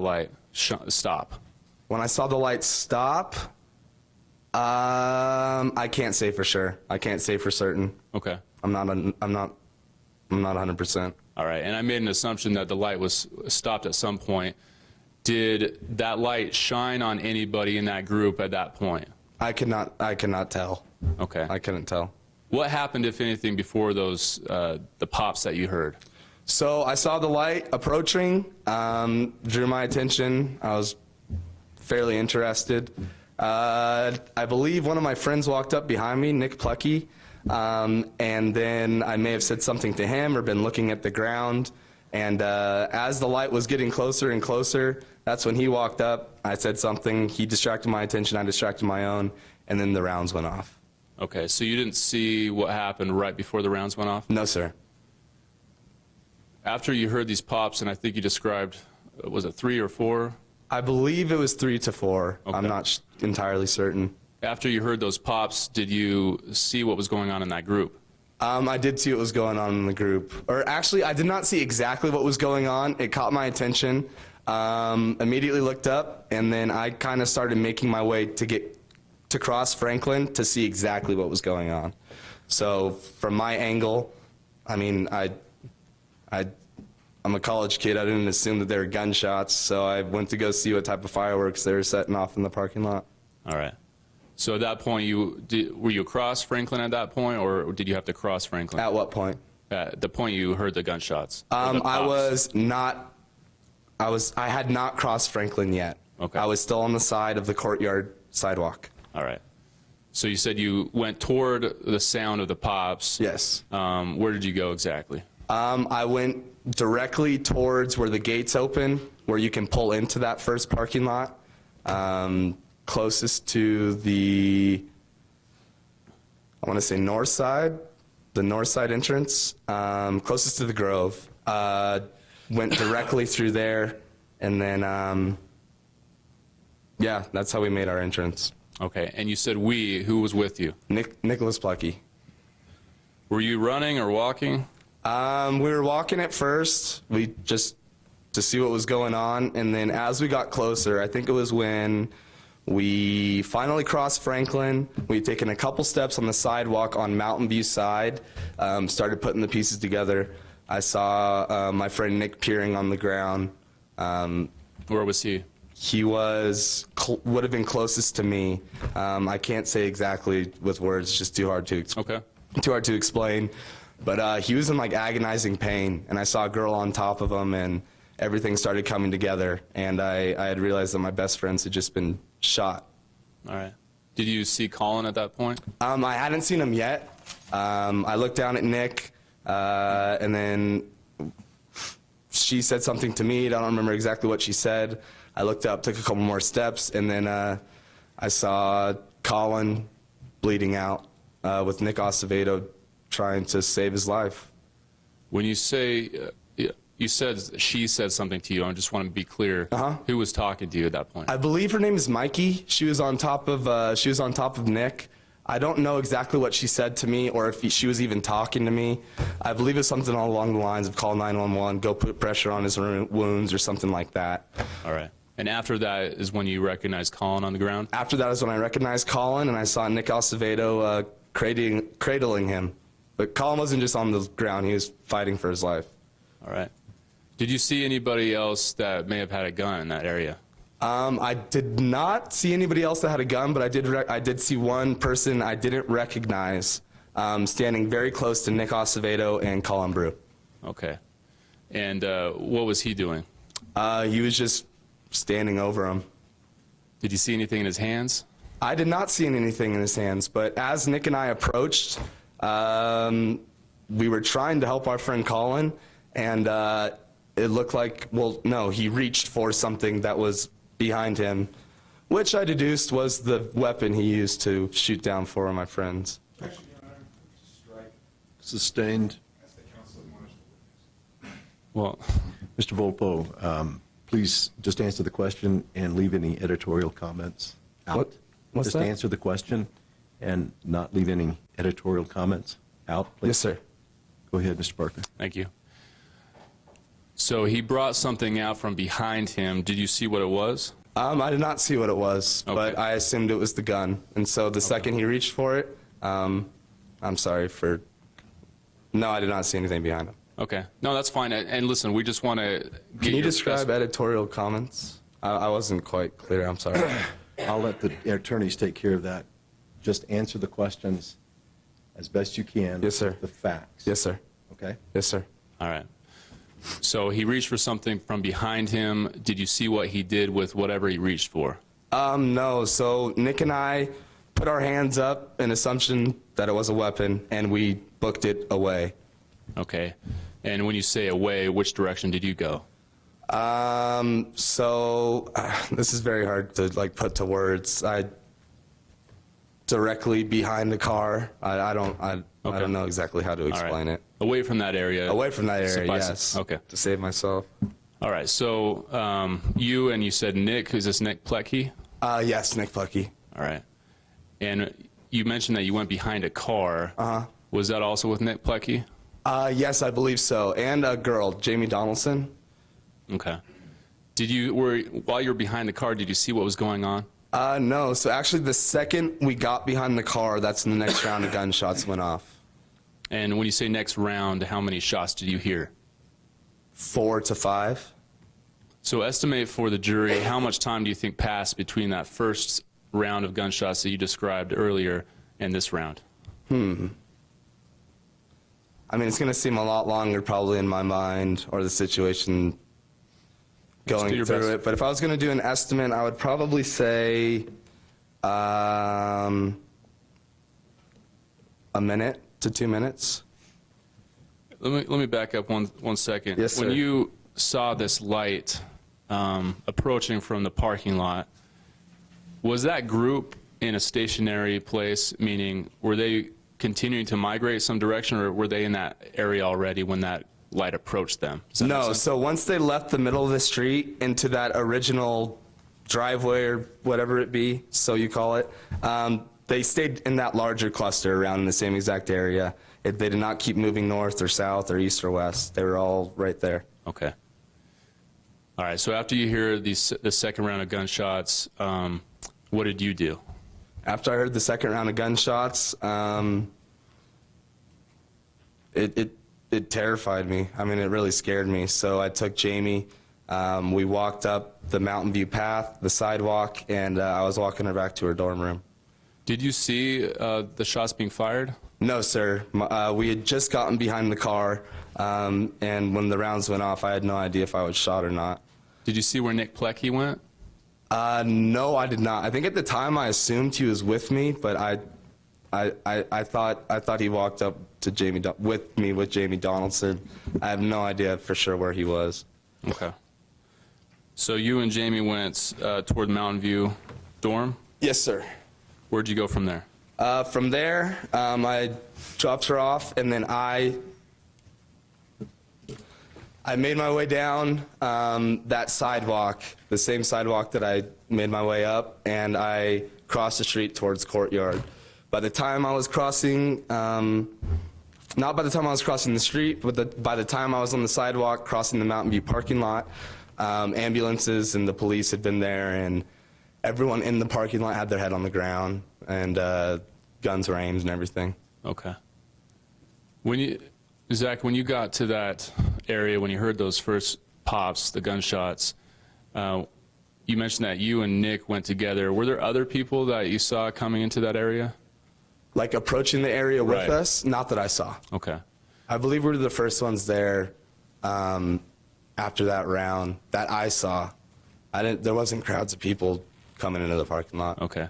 light stop? When I saw the light stop, I can't say for sure. I can't say for certain. Okay. I'm not 100%. All right. And I made an assumption that the light was stopped at some point. Did that light shine on anybody in that group at that point? I cannot tell. Okay. I couldn't tell. What happened, if anything, before those the pops that you heard? So I saw the light approaching, drew my attention. I was fairly interested. I believe one of my friends walked up behind me, Nick Plucky, and then I may have said something to him or been looking at the ground. And as the light was getting closer and closer, that's when he walked up. I said something. He distracted my attention. I distracted my own, and then the rounds went off. Okay, so you didn't see what happened right before the rounds went off? No, sir. After you heard these pops, and I think you described, was it 3 or 4? I believe it was 3 to 4. Okay. I'm not entirely certain. After you heard those pops, did you see what was going on in that group? I did see what was going on in the group. Or actually, I did not see exactly what was going on. It caught my attention. Immediately looked up, and then I kind of started making my way to get to cross Franklin to see exactly what was going on. So from my angle, I mean, I'm a college kid. I didn't assume that they were gunshots, so I went to go see what type of fireworks they were setting off in the parking lot. All right. So at that point, were you across Franklin at that point, or did you have to cross Franklin? At what point? At the point you heard the gunshots? I had not crossed Franklin yet. Okay. I was still on the side of the courtyard sidewalk. All right. So you said you went toward the sound of the pops. Yes. Where did you go exactly? I went directly towards where the gates open, where you can pull into that first parking lot, closest to the, I want to say north side, the north side entrance, closest to the Grove. Went directly through there, and then, yeah, that's how we made our entrance. Okay, and you said we. Who was with you? Nicholas Plucky. Were you running or walking? We were walking at first, just to see what was going on, and then as we got closer, I think it was when we finally crossed Franklin, we'd taken a couple steps on the sidewalk on Mountain View side, started putting the pieces together. I saw my friend Nick peering on the ground. Where was he? He would have been closest to me. I can't say exactly with words, it's just too hard to explain. But he was in like agonizing pain, and I saw a girl on top of him, and everything started coming together, and I had realized that my best friends had just been shot. All right. Did you see Colin at that point? I hadn't seen him yet. I looked down at Nick, and then she said something to me. I don't remember exactly what she said. I looked up, took a couple more steps, and then I saw Colin bleeding out with Nick Acevedo trying to save his life. When you say, you said she said something to you, I just want to be clear. Who was talking to you at that point? I believe her name is Mikey. She was on top of Nick. I don't know exactly what she said to me or if she was even talking to me. I believe it's something along the lines of call 911, go put pressure on his wounds or something like that. All right. And after that is when you recognized Colin on the ground? After that is when I recognized Colin, and I saw Nick Acevedo cradling him. But Colin wasn't just on the ground, he was fighting for his life. All right. Did you see anybody else that may have had a gun in that area? I did not see anybody else that had a gun, but I did see one person I didn't recognize standing very close to Nick Acevedo and Colin Brew. Okay. And what was he doing? He was just standing over him. Did you see anything in his hands? I did not see anything in his hands, but as Nick and I approached, we were trying to help our friend Colin, and it looked like, well, no, he reached for something that was behind him, which I deduced was the weapon he used to shoot down four of my friends. Strike sustained. Well, Mr. Volpo, please just answer the question and leave any editorial comments out. What's just that? answer the question and not leave any editorial comments out, please. Yes, sir. Go ahead, Mr. Parker. thank you. So he brought something out from behind him. Did you see what it was? I did not see what it was, but Okay. I assumed it was the gun. And so the second he reached for it, I'm sorry for, no, I did not see anything behind him. Okay. No, that's fine. And listen, we just want to get Can you your describe best- editorial comments? I wasn't quite clear, I'm sorry. I'll let the attorneys take care of that. Just answer the questions as best you can. Yes, sir. with the facts. Yes, sir. Okay? Yes, sir. All right. So he reached for something from behind him. Did you see what he did with whatever he reached for? No, so Nick and I put our hands up in assumption that it was a weapon, and we booked it away. Okay. And when you say away, which direction did you go? So this is very hard to put to words. I directly behind the car. I don't know exactly how to All right. explain it. Away from that area. Away from that area, Suffices. yes. Okay. To save myself. All right. So you said Nick. Is this Nick Plecki? Yes, Nick Plucky. All right. And you mentioned that you went behind a car. Was that also with Nick Plecki? Yes, I believe so. And a girl, Jamie Donaldson. Okay. While you were behind the car, did you see what was going on? No, so actually the second we got behind the car, that's when the next round of gunshots went off. And when you say next round, how many shots did you hear? 4 to 5. So estimate for the jury, how much time do you think passed between that first round of gunshots that you described earlier and this round? I mean, it's going to seem a lot longer probably in my mind, or the situation going do your through best. it. But if I was going to do an estimate, I would probably say a minute to 2 minutes. Let me back up one second. Yes, When sir. you saw this light approaching from the parking lot, was that group in a stationary place, meaning were they continuing to migrate some direction, or were they in that area already when that light approached them? Does that make No, sense? so once they left the middle of the street into that original driveway or whatever it be, so you call it, they stayed in that larger cluster around in the same exact area. They did not keep moving north or south or east or west. They were all right there. Okay. All right. So after you hear the second round of gunshots, what did you do? After I heard the second round of gunshots, it terrified me. I mean, it really scared me. So I took Jamie. We walked up the Mountain View path, the sidewalk, and I was walking her back to her dorm room. Did you see the shots being fired? No, sir. We had just gotten behind the car, and when the rounds went off, I had no idea if I was shot or not. Did you see where Nick Plecki went? No, I did not. I think at the time I assumed he was with me, but I thought he walked up to with Jamie Donaldson. I have no idea for sure where he was. Okay. So you and Jamie went toward Mountain View dorm? Yes, sir. Where'd you go from there? From there, I dropped her off, and then I made my way down that sidewalk, the same sidewalk that I made my way up, and I crossed the street towards Courtyard. By the time I was crossing, not by the time I was crossing the street, but by the time I was on the sidewalk crossing the Mountain View parking lot, ambulances and the police had been there, and everyone in the parking lot had their head on the ground, and guns were aimed and everything. Okay. Zach, when you got to that area, when you heard those first pops, the gunshots, you mentioned that you and Nick went together. Were there other people that you saw coming into that area? Like approaching the area with Right. us? Not that I saw. Okay. I believe we were the first ones there after that round that I saw. There wasn't crowds of people coming into the parking lot. Okay.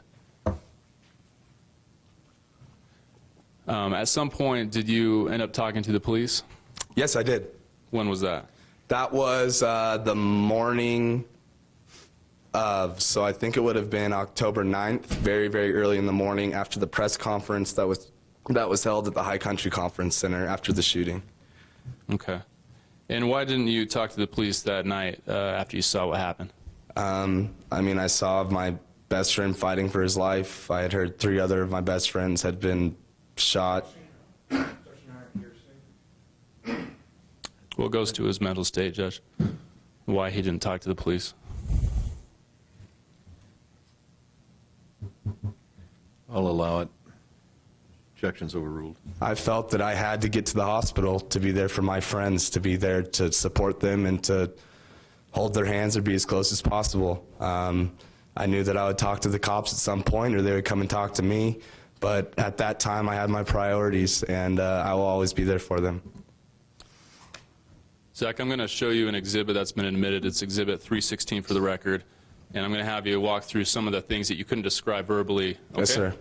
At some point, did you end up talking to the police? Yes, I did. When was that? That was the morning of, so I think it would have been October 9th, very, very early in the morning after the press conference that was held at the High Country Conference Center after the shooting. Okay. And why didn't you talk to the police that night after you saw what happened? I mean, I saw my best friend fighting for his life. I had heard 3 other of my best friends had been shot. Well, it goes to his mental state, Judge. Why he didn't talk to the police. I'll allow it. Objection's overruled. I felt that I had to get to the hospital to be there for my friends, to be there to support them and to hold their hands or be as close as possible. I knew that I would talk to the cops at some point or they would come and talk to me, but at that time I had my priorities, and I will always be there for them. Zach, I'm going to show you an exhibit that's been admitted. It's Exhibit 316 for the record, and I'm going to have you walk through some of the things that you couldn't describe verbally. Okay? Yes, sir.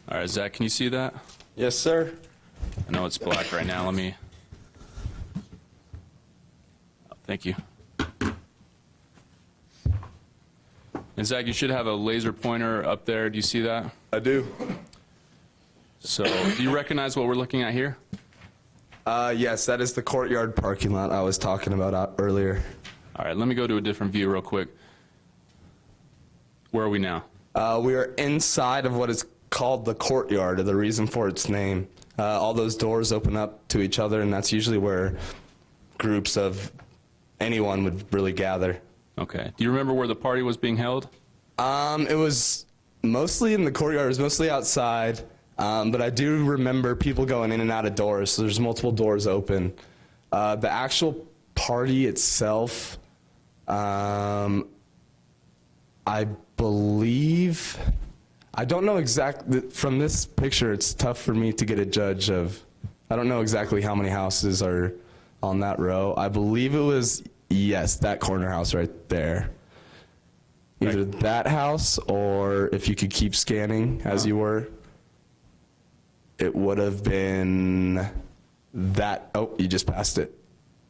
All right, Zach, can you see that? Yes, sir. I know it's black right now. Let me. Oh, thank you. And Zach, you should have a laser pointer up there. Do you see that? I do. So, do you recognize what we're looking at here? Yes, that is the courtyard parking lot I was talking about earlier. All right, let me go to a different view real quick. Where are we now? We are inside of what is called the courtyard, the reason for its name. All those doors open up to each other, and that's usually where groups of anyone would really gather. Okay. Do you remember where the party was being held? It was mostly in the courtyard. It was mostly outside, but I do remember people going in and out of doors, so there's multiple doors open. The actual party itself, I believe, I don't know exactly, from this picture it's tough for me to get a judge of, I don't know exactly how many houses are on that row. I believe it was, yes, that corner house right there. Either that house, or if you could keep scanning as you were, it would have been that, oh, you just passed it.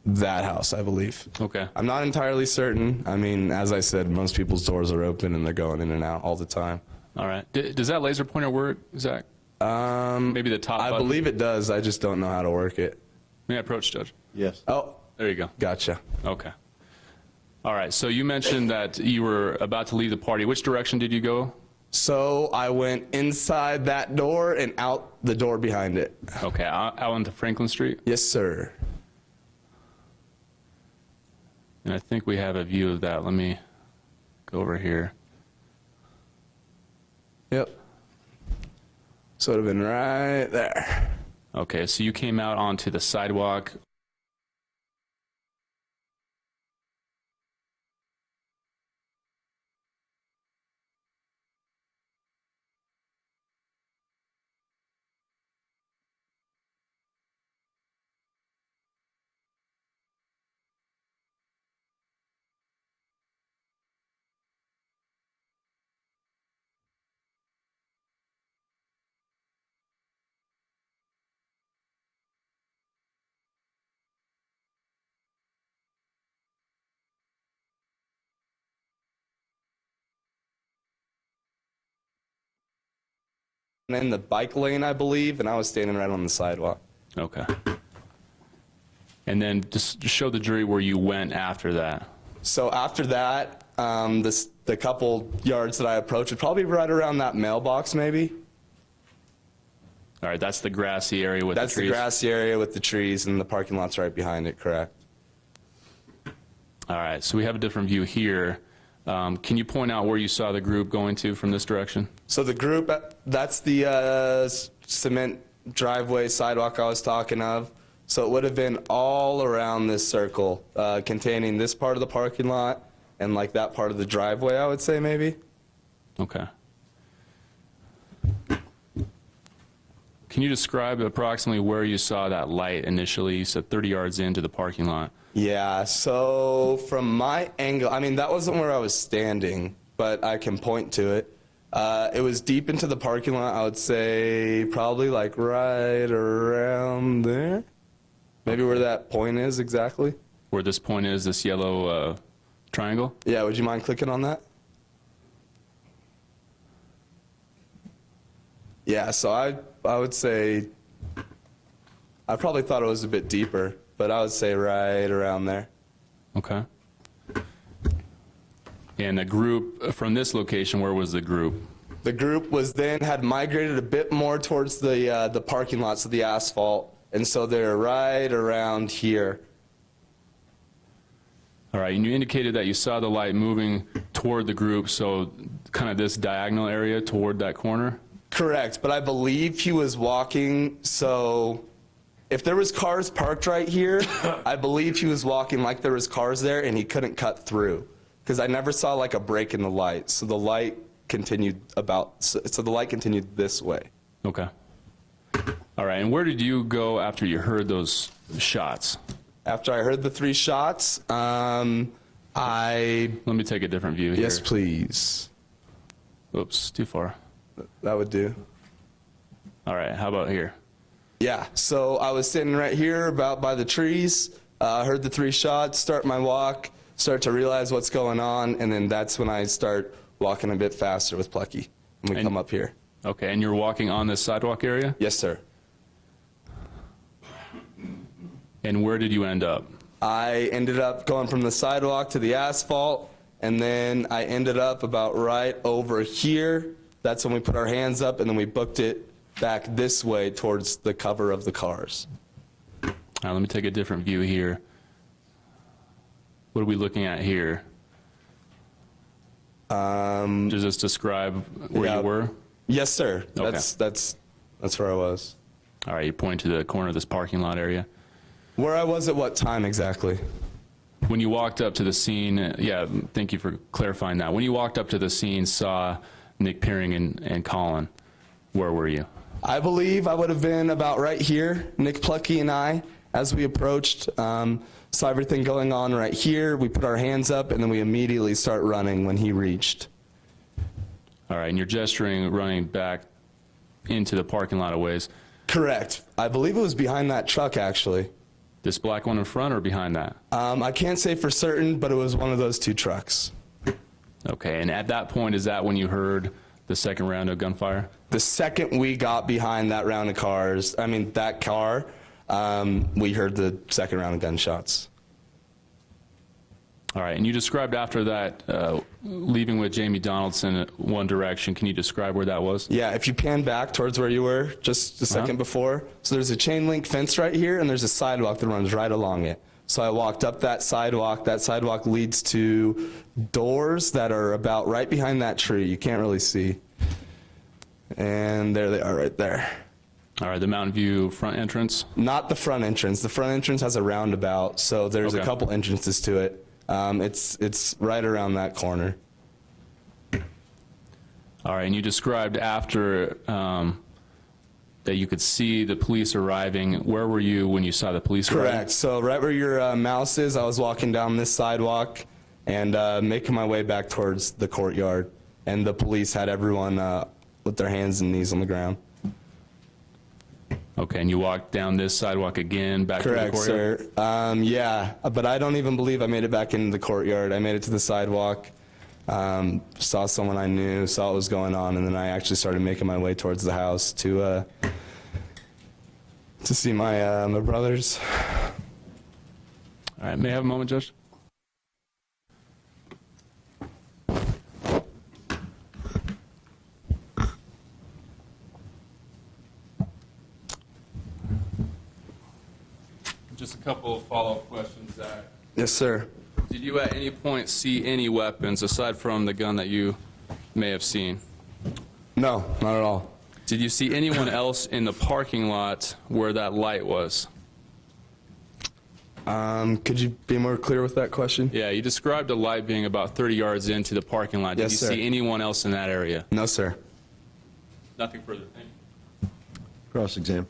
That house, I believe. Okay. I'm not entirely certain. I mean, as I said, most people's doors are open and they're going in and out all the time. All right. Does that laser pointer work, Zach? Maybe the top button? I believe it does. I just don't know how to work it. May I approach, Judge? Yes. Oh, There you go. gotcha. Okay. All right. So you mentioned that you were about to leave the party. Which direction did you go? So I went inside that door and out the door behind it. Okay. Out onto Franklin Street? Yes, sir. And I think we have a view of that. Let me go over here. Yep. So it would have been right there. Okay. So you came out onto the sidewalk. And in the bike lane, I believe, and I was standing right on the sidewalk. Okay. And then just show the jury where you went after that. So after that, the couple yards that I approached would probably be right around that mailbox, maybe. All right. That's the grassy area with That's the the trees. grassy area with the trees, and the parking lot's right behind it, correct? All right. So we have a different view here. Can you point out where you saw the group going to from this direction? So the group, that's the cement driveway sidewalk I was talking of. So it would have been all around this circle, containing this part of the parking lot and like that part of the driveway, I would say maybe. Okay. Can you describe approximately where you saw that light initially? You said 30 yards into the parking lot. Yeah, so from my angle, I mean, that wasn't where I was standing, but I can point to it. It was deep into the parking lot, I would say probably like right around there. Maybe where that point is exactly. Where this point is, this yellow triangle? Yeah, would you mind clicking on that? Yeah, so I would say, I probably thought it was a bit deeper, but I would say right around there. Okay. And the group from this location, where was the group? The group had migrated a bit more towards the parking lots of the asphalt, and so they're right around here. All right, and you indicated that you saw the light moving toward the group, so kind of this diagonal area toward that corner? Correct, but I believe he was walking, so if there was cars parked right here, I believe he was walking like there was cars there and he couldn't cut through, because I never saw like a break in the light, so the light continued the light continued this way. Okay. All right, and where did you go after you heard those shots? After I heard the 3 shots, Let me take a different view here. Yes, please. Oops, too far. That would do. All right, how about here? Yeah, so I was sitting right here about by the trees, heard the 3 shots, start my walk, start to realize what's going on, and then that's when I start walking a bit faster with Plucky, and we come up here. Okay, and you're walking on this sidewalk area? Yes, sir. And where did you end up? I ended up going from the sidewalk to the asphalt, and then I ended up about right over here. That's when we put our hands up, and then we booked it back this way towards the cover of the cars. All right, let me take a different view here. What are we looking at here? Does this describe where yeah. you were? Yes, sir. Okay. That's where I was. All right, you point to the corner of this parking lot area. Where I was at what time exactly? When you walked up to the scene, yeah, thank you for clarifying that. When you walked up to the scene, saw Nick Peering and Colin, where were you? I believe I would have been about right here, Nick Plucky and I, as we approached, saw everything going on right here. We put our hands up, and then we immediately start running when he reached. All right, and you're gesturing, running back into the parking lot a ways. Correct. I believe it was behind that truck, actually. This black one in front or behind that? I can't say for certain, but it was one of those 2 trucks. Okay, and at that point, is that when you heard the second round of gunfire? The second we got behind that round of cars, that car, we heard the second round of gunshots. All right, and you described after that leaving with Jamie Donaldson one direction. Can you describe where that was? Yeah, if you pan back towards where you were just a second before, so there's a chain link fence right here, and there's a sidewalk that runs right along it. So I walked up that sidewalk. That sidewalk leads to doors that are about right behind that tree. You can't really see. And there they are right there. All right, the Mountain View front entrance? Not the front entrance. The front entrance has a roundabout, so there's a couple entrances to it. It's right around that corner. All right, and you described after that you could see the police arriving. Where were you when you saw the police arriving? Correct. So right where your mouse is, I was walking down this sidewalk and making my way back towards the courtyard, and the police had everyone with their hands and knees on the ground. Okay, and you walked down this sidewalk again back to the courtyard? Correct, sir. Yeah, but I don't even believe I made it back into the courtyard. I made it to the sidewalk, saw someone I knew, saw what was going on, and then I actually started making my way towards the house to see my my brothers. All right, may I have a moment, Judge? Just a couple of follow-up questions, Zach. Yes, sir. Did you at any point see any weapons aside from the gun that you may have seen? No, not at all. Did you see anyone else in the parking lot where that light was? Could you be more clear with that question? Yeah, you described a light being about 30 yards into the parking lot. Did Yes, you sir. see anyone else in that area? No, sir. Nothing further. Thank you. Cross-exam.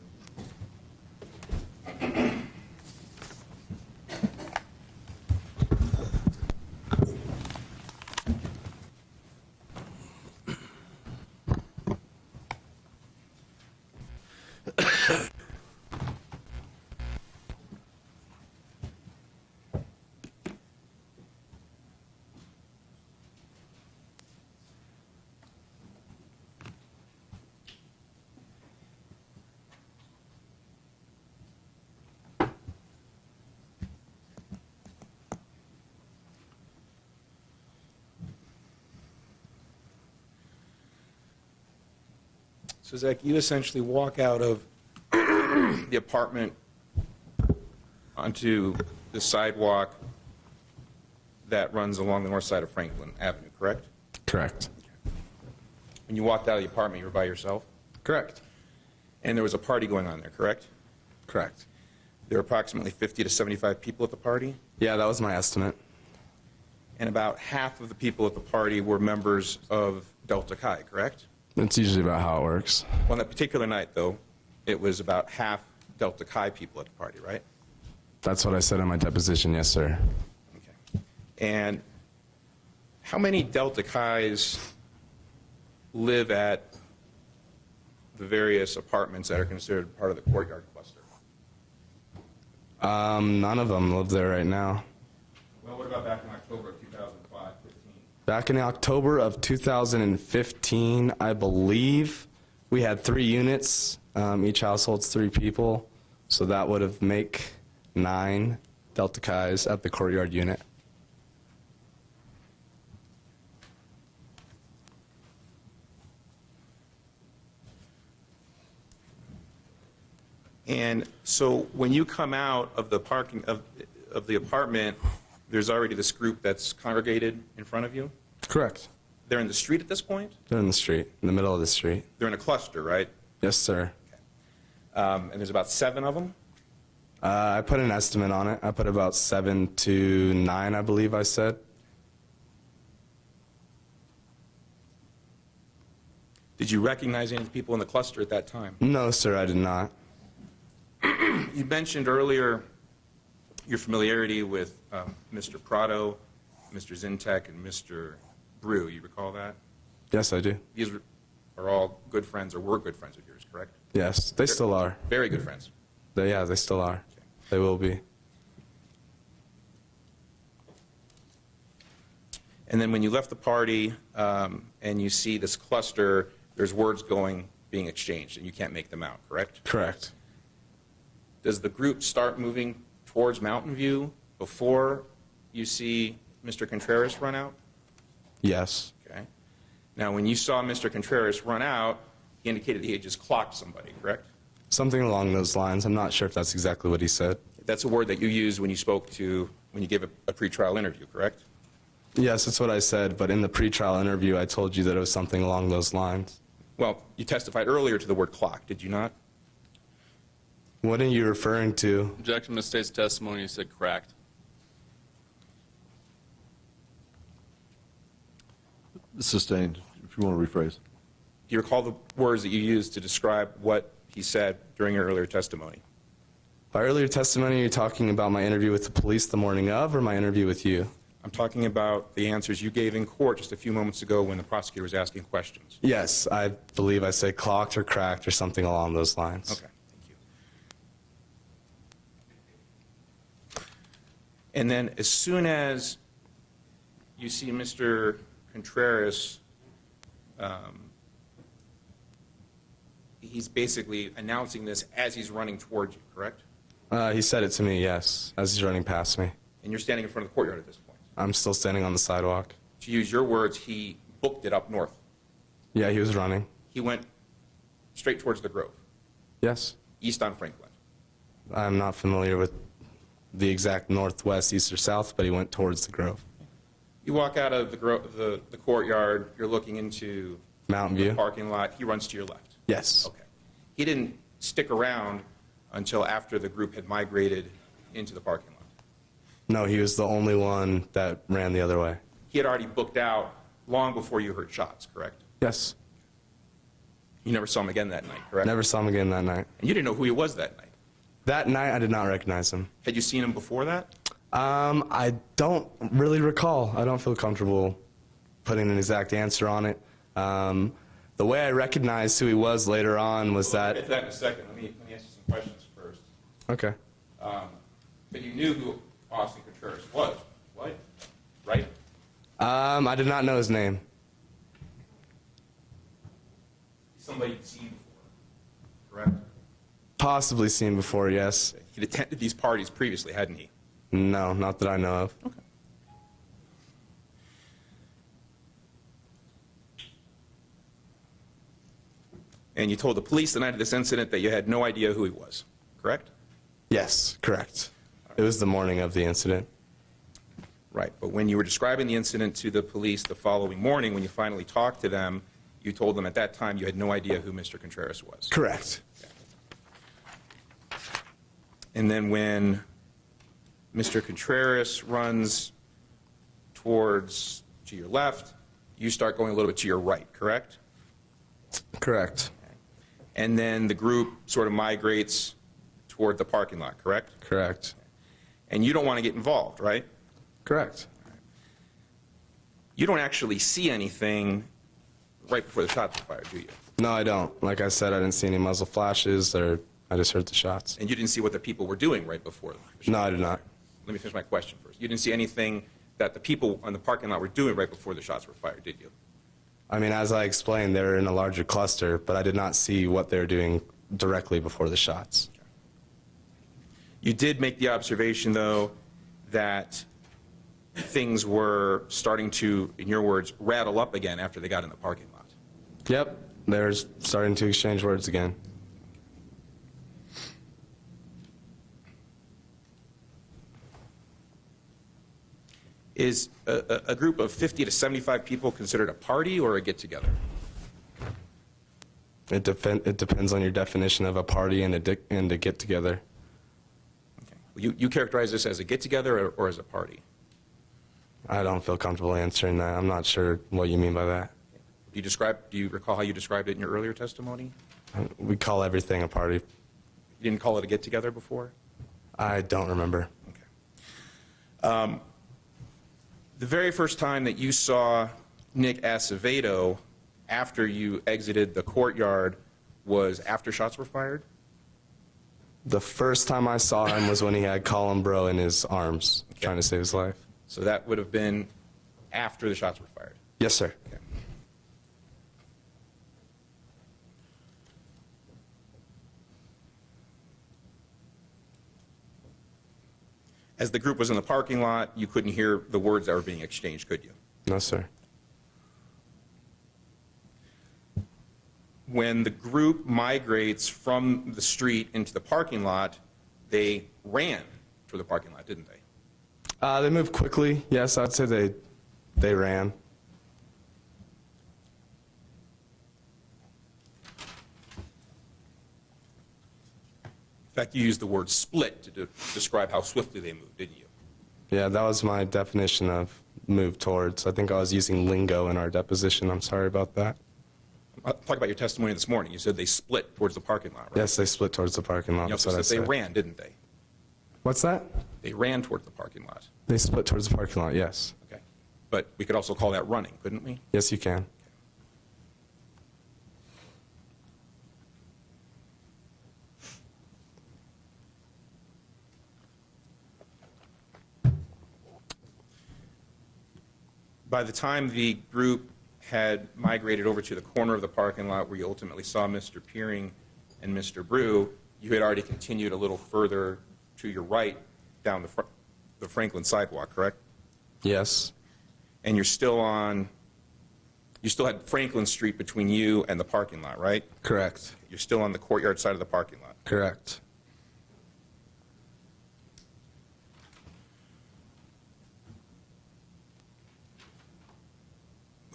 So Zach, you essentially walk out of the apartment onto the sidewalk that runs along the north side of Franklin Avenue, correct? Correct. When you walked out of the apartment, you were by yourself? Correct. And there was a party going on there, correct? Correct. There were approximately 50 to 75 people at the party, Yeah, that was my estimate. and about half of the people at the party were members of Delta Chi, correct? That's usually about how it works. On that particular night, though, it was about half Delta Chi people at the party, right? That's what I said in my deposition, yes, sir. Okay. And how many Delta Chi's live at the various apartments that are considered part of the courtyard cluster? None of them live there right now. Well, what about back in October of 2015? Back in October of 2015, I believe, we had 3 units. Each household's 3 people. So that would have make 9 Delta Chi's at the courtyard unit. And so when you come out of the parking of the apartment, there's already this group that's congregated in front of you? Correct. They're in the street at this point? They're in the street, in the middle of the street. They're in a cluster, right? Yes, sir. And there's about 7 of them? I put an estimate on it. I put about 7 to 9, I believe I said. Did you recognize any of the people in the cluster at that time? No, sir, I did not. You mentioned earlier your familiarity with Mr. Prado, Mr. Zintek, and Mr. Brew. You recall that? Yes, I do. These are all good friends or were good friends of yours, correct? Yes, they still are. Very good friends. Yeah, they still are. They will be. And then when you left the party and you see this cluster, there's words being exchanged, and you can't make them out, correct? Correct. Does the group start moving towards Mountain View before you see Mr. Contreras run out? Yes. Okay. Now, when you saw Mr. Contreras run out, he indicated he had just clocked somebody, correct? Something along those lines. I'm not sure if that's exactly what he said. That's a word that you used when you gave a pretrial interview, correct? Yes, that's what I said, but in the pretrial interview, I told you that it was something along those lines. Well, you testified earlier to the word clock, did you not? What are you referring to? Objection to the state's testimony, you said cracked. Sustained, if you want to rephrase. Do you recall the words that you used to describe what he said during your earlier testimony? By earlier testimony, you're talking about my interview with the police the morning of, or my interview with you? I'm talking about the answers you gave in court just a few moments ago when the prosecutor was asking questions. Yes, I believe I said clocked or cracked or something along those lines. Okay, thank you. And then as soon as you see Mr. Contreras, he's basically announcing this as he's running towards you, correct? He said it to me, yes, as he's running past me. And you're standing in front of the courtyard at this point. I'm still standing on the sidewalk. To use your words, he booked it up north. Yeah, he was running. He went straight towards the Grove, Yes. east on Franklin. I'm not familiar with the exact northwest, east, or south, but he went towards the Grove. You walk out of the courtyard, you're looking into Mountain the View? parking lot. He runs to your left. Yes. Okay. He didn't stick around until after the group had migrated into the parking lot. No, he was the only one that ran the other way. He had already booked out long before you heard shots, correct? Yes. You never saw him again that night, correct? Never saw him again that night. And you didn't know who he was that night. That night, I did not recognize him. Had you seen him before that? I don't really recall. I don't feel comfortable putting an exact answer on it. The way I recognized who he was later on was We'll get that. to that in a second. Let me ask you some questions first. Okay. But you knew who Austin Contreras was, what? Right? I did not know his name. Somebody you'd seen before, correct? Possibly seen before, yes. He'd attended these parties previously, hadn't he? No, not that I know of. Okay. And you told the police the night of this incident that you had no idea who he was, correct? Yes, correct. It was the morning of the incident. Right, but when you were describing the incident to the police the following morning, when you finally talked to them, you told them at that time you had no idea who Mr. Contreras was. Correct. And then when Mr. Contreras runs towards to your left, you start going a little bit to your right, correct? Correct. And then the group sort of migrates toward the parking lot, correct? Correct. And you don't want to get involved, right? Correct. You don't actually see anything right before the shots are fired, do you? No, I don't. Like I said, I didn't see any muzzle flashes, or I just heard the shots. And you didn't see what the people were doing right before the shots? No, I did not. Let me finish my question first. You didn't see anything that the people on the parking lot were doing right before the shots were fired, did you? I mean, as I explained, they were in a larger cluster, but I did not see what they were doing directly before the shots. You did make the observation, though, that things were starting to, in your words, rattle up again after they got in the parking lot. Yep, they're starting to exchange words again. Is a group of 50 to 75 people considered a party or a get-together? It depends on your definition of a party and a get-together. Okay. You characterize this as a get-together or as a party? I don't feel comfortable answering that. I'm not sure what you mean by that. Do you recall how you described it in your earlier testimony? We call everything a party. You didn't call it a get-together before? I don't remember. Okay. The very first time that you saw Nick Acevedo after you exited the courtyard was after shots were fired? The first time I saw him was when he had Colin Bro in his arms, trying to save his life. So that would have been after the shots were fired? Yes, sir. Okay. As the group was in the parking lot, you couldn't hear the words that were being exchanged, could you? No, sir. When the group migrates from the street into the parking lot, they ran for the parking lot, didn't they? They moved quickly. Yes, I'd say they ran. In fact, you used the word split to describe how swiftly they moved, didn't you? Yeah, that was my definition of move towards. I think I was using lingo in our deposition. I'm sorry about that. Talk about your testimony this morning. You said they split towards the parking lot, right? Yes, they split towards the parking lot. You That's also what I said they said. ran, didn't they? What's that? They ran towards the parking lot. They split towards the parking lot, yes. Okay. But we could also call that running, couldn't we? Yes, you can. By the time the group had migrated over to the corner of the parking lot where you ultimately saw Mr. Peering and Mr. Brew, you had already continued a little further to your right down the Franklin sidewalk, correct? Yes. And you still had Franklin Street between you and the parking lot, right? Correct. You're still on the courtyard side of the parking lot. Correct.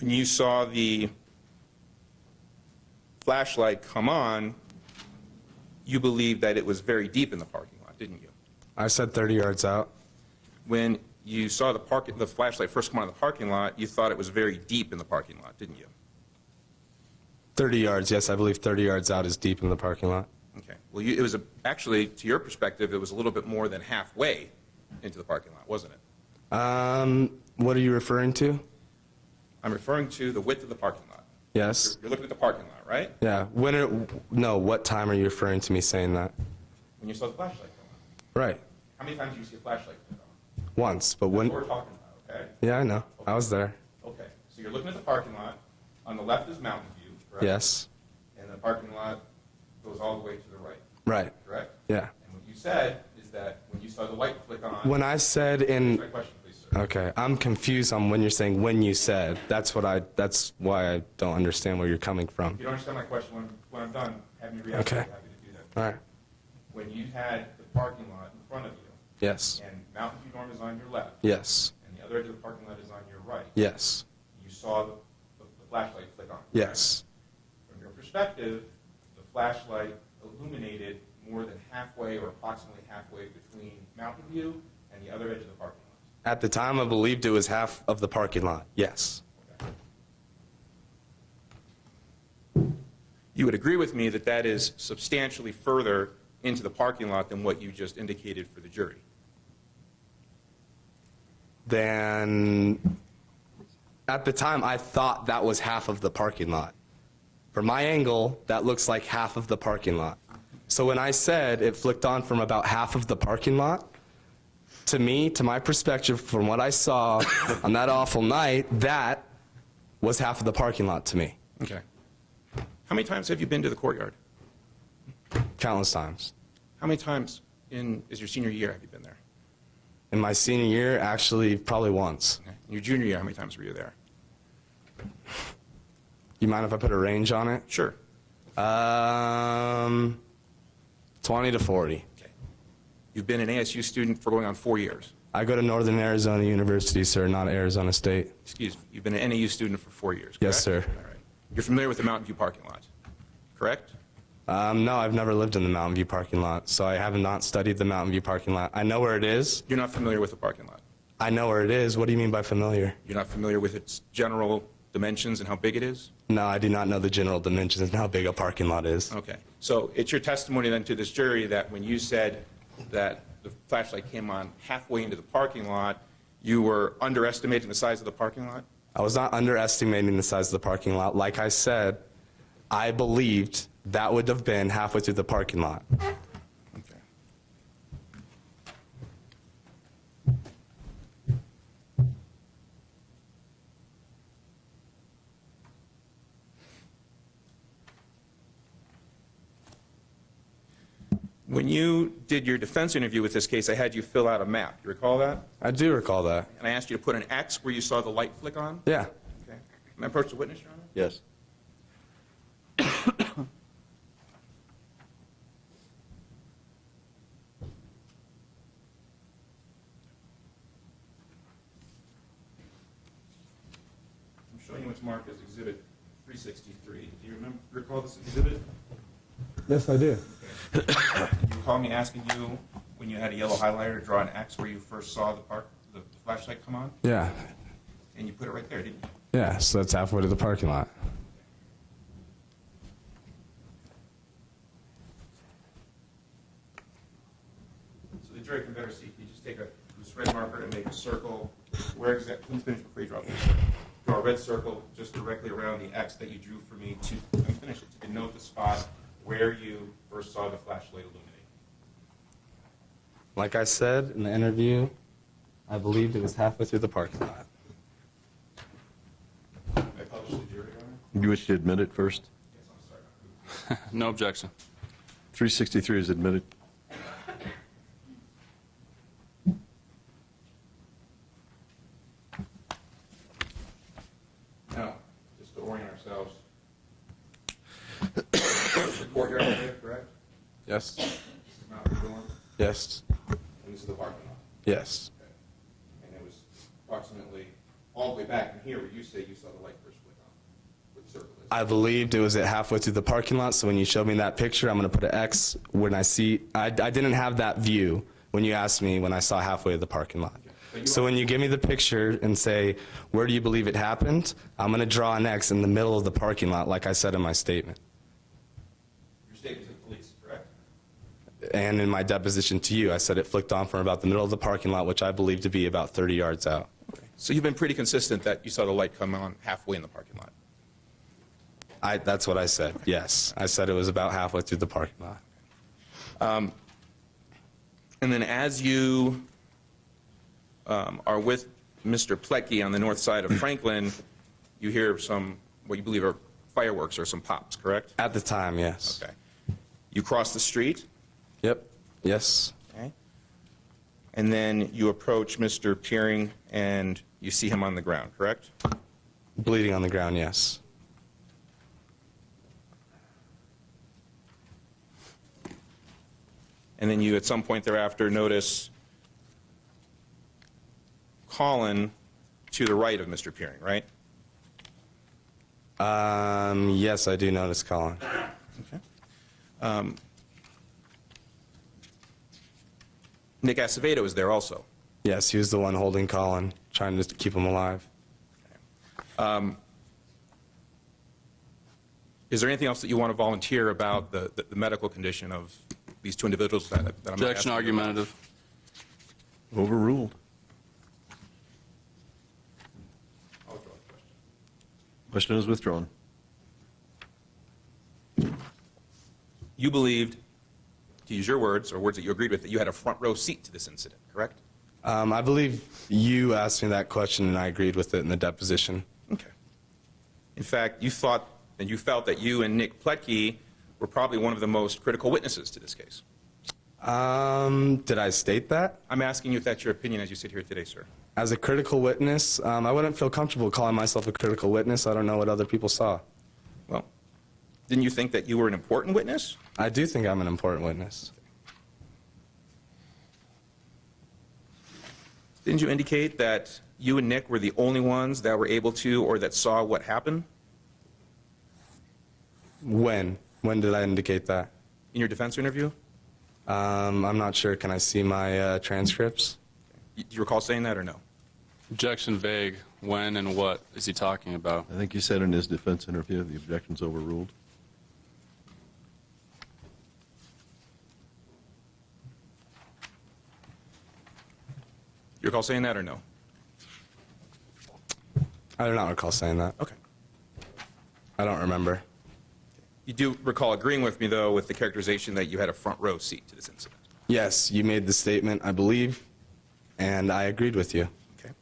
When you saw the flashlight come on, you believed that it was very deep in the parking lot, didn't you? I said 30 yards out. When you saw the flashlight first come on in the parking lot, you thought it was very deep in the parking lot, didn't you? 30 yards, yes, I believe 30 yards out is deep in the parking lot. Okay. Well, it was actually, to your perspective, it was a little bit more than halfway into the parking lot, wasn't it? What are you referring to? I'm referring to the width of the parking lot. Yes. You're looking at the parking lot, right? Yeah. No, what time are you referring to me saying that? When you saw the flashlight come on. Right. How many times did you see a flashlight come on? Once, but That's when? what we're talking about, okay? Yeah, I know. I was there. Okay. So you're looking at the parking lot. On the left is Mountain View, correct? Yes. And the parking lot goes all the way to the right, Right. correct? Yeah. And what you said is that when you saw the light flick on. When I said Answer in, my question, please, sir. okay, I'm confused on when you're saying when you said. That's why I don't understand where you're coming from. If you don't understand my question, when I'm done, have me react. Okay. I'm happy to do that. All right. When you had the parking lot in front of you, Yes. and Mountain View dorm is on your left, Yes. and the other edge of the parking lot is on your right, Yes. you saw the flashlight flick on. Yes. From your perspective, the flashlight illuminated more than halfway or approximately halfway between Mountain View and the other edge of the parking lot. At the time, I believed it was half of the parking lot. Yes. Okay. You would agree with me that that is substantially further into the parking lot than what you just indicated for the jury? Then, at the time, I thought that was half of the parking lot. From my angle, that looks like half of the parking lot. So when I said it flicked on from about half of the parking lot, to me, to my perspective, from what I saw on that awful night, that was half of the parking lot to me. Okay. How many times have you been to the courtyard? Countless times. How many times is your senior year have you been there? In my senior year, actually, probably once. Okay. In your junior year, how many times were you there? You mind if I put a range on it? Sure. 20 to 40. Okay. You've been an ASU student for going on 4 years. I go to Northern Arizona University, sir, not Arizona State. Excuse me. You've been an NAU student for 4 years, correct? Yes, sir. All right. You're familiar with the Mountain View parking lot, correct? No, I've never lived in the Mountain View parking lot, so I have not studied the Mountain View parking lot. I know where it is. You're not familiar with the parking lot. I know where it is. What do you mean by familiar? You're not familiar with its general dimensions and how big it is? No, I do not know the general dimensions and how big a parking lot is. Okay. So it's your testimony then to this jury that when you said that the flashlight came on halfway into the parking lot, you were underestimating the size of the parking lot? I was not underestimating the size of the parking lot. Like I said, I believed that would have been halfway through the parking lot. Okay. When you did your defense interview with this case, I had you fill out a map. You recall that? I do recall that. And I asked you to put an X where you saw the light flick on? Yeah. Okay. Can I approach the witness, Your Honor? Yes. I'm showing you what's marked as Exhibit 363. Do you recall this exhibit? Yes, I do. You recall me asking you when you had a yellow highlighter to draw an X where you first saw the flashlight come on? Yeah. And you put it right there, didn't you? Yeah, so that's halfway to the parking lot. So the jury can better see. Can you just take a loose red marker and make a circle? Where exactly? Please finish before you draw this. Draw a red circle just directly around the X that you drew for me to finish it, to denote the spot where you first saw the flashlight illuminate. Like I said in the interview, I believed it was halfway through the parking lot. I published the jury, Your Honor? You wish to admit it first? Yes, I'm sorry. No objection. 363 is admitted. Now, just to orient ourselves. The courtyard area, correct? Yes. This is Mountain View dorm, Yes. and this is the parking lot. Yes. Okay. And it was approximately all the way back in here where you say you saw the light first flick on, where the circle is. I believed it was at halfway through the parking lot, so when you showed me that picture, I'm going to put an X when I see. I didn't have that view when you asked me when I saw halfway of the parking lot. So when you give me the picture and say, where do you believe it happened? I'm going to draw an X in the middle of the parking lot, like I said in my statement. Your statement to the police, correct? And in my deposition to you, I said it flicked on from about the middle of the parking lot, which I believe to be about 30 yards out. So you've been pretty consistent that you saw the light come on halfway in the parking lot. That's what I said, yes. I said it was about halfway through the parking lot. And then as you are with Mr. Pletke on the north side of Franklin, you hear some, what you believe are fireworks or some pops, correct? At the time, yes. Okay. You cross the street, Yep, yes. okay? And then you approach Mr. Peering and you see him on the ground, correct? Bleeding on the ground, yes. And then you, at some point thereafter, notice Colin to the right of Mr. Peering, right? Yes, I do notice Colin. Okay. Nick Acevedo is there also. Yes, he was the one holding Colin, trying to keep him alive. Is there anything else that you want to volunteer about the medical condition of these two individuals that I'm not Objection asking you about? argumentative. Overruled. I'll withdraw the question. Question is withdrawn. You believed, to use your words, or words that you agreed with, that you had a front row seat to this incident, correct? I believe you asked me that question and I agreed with it in the deposition. Okay. In fact, you thought and you felt that you and Nick Pletke were probably one of the most critical witnesses to this case. Did I state that? I'm asking you if that's your opinion as you sit here today, sir. As a critical witness, I wouldn't feel comfortable calling myself a critical witness. I don't know what other people saw. Well, didn't you think that you were an important witness? I do think I'm an important witness. Didn't you indicate that you and Nick were the only ones that were able to or that saw what happened When? When did I indicate that? in your defense interview? I'm not sure. Can I see my transcripts? Do you recall saying that or no? Objection vague. When and what is he talking about? I think you said in his defense interview, the objection's overruled. You recall saying that or no? I do not recall saying that. Okay. I don't remember. You do recall agreeing with me, though, with the characterization that you had a front row seat to this incident. Yes, you made the statement, I believe, and I agreed with you. Okay.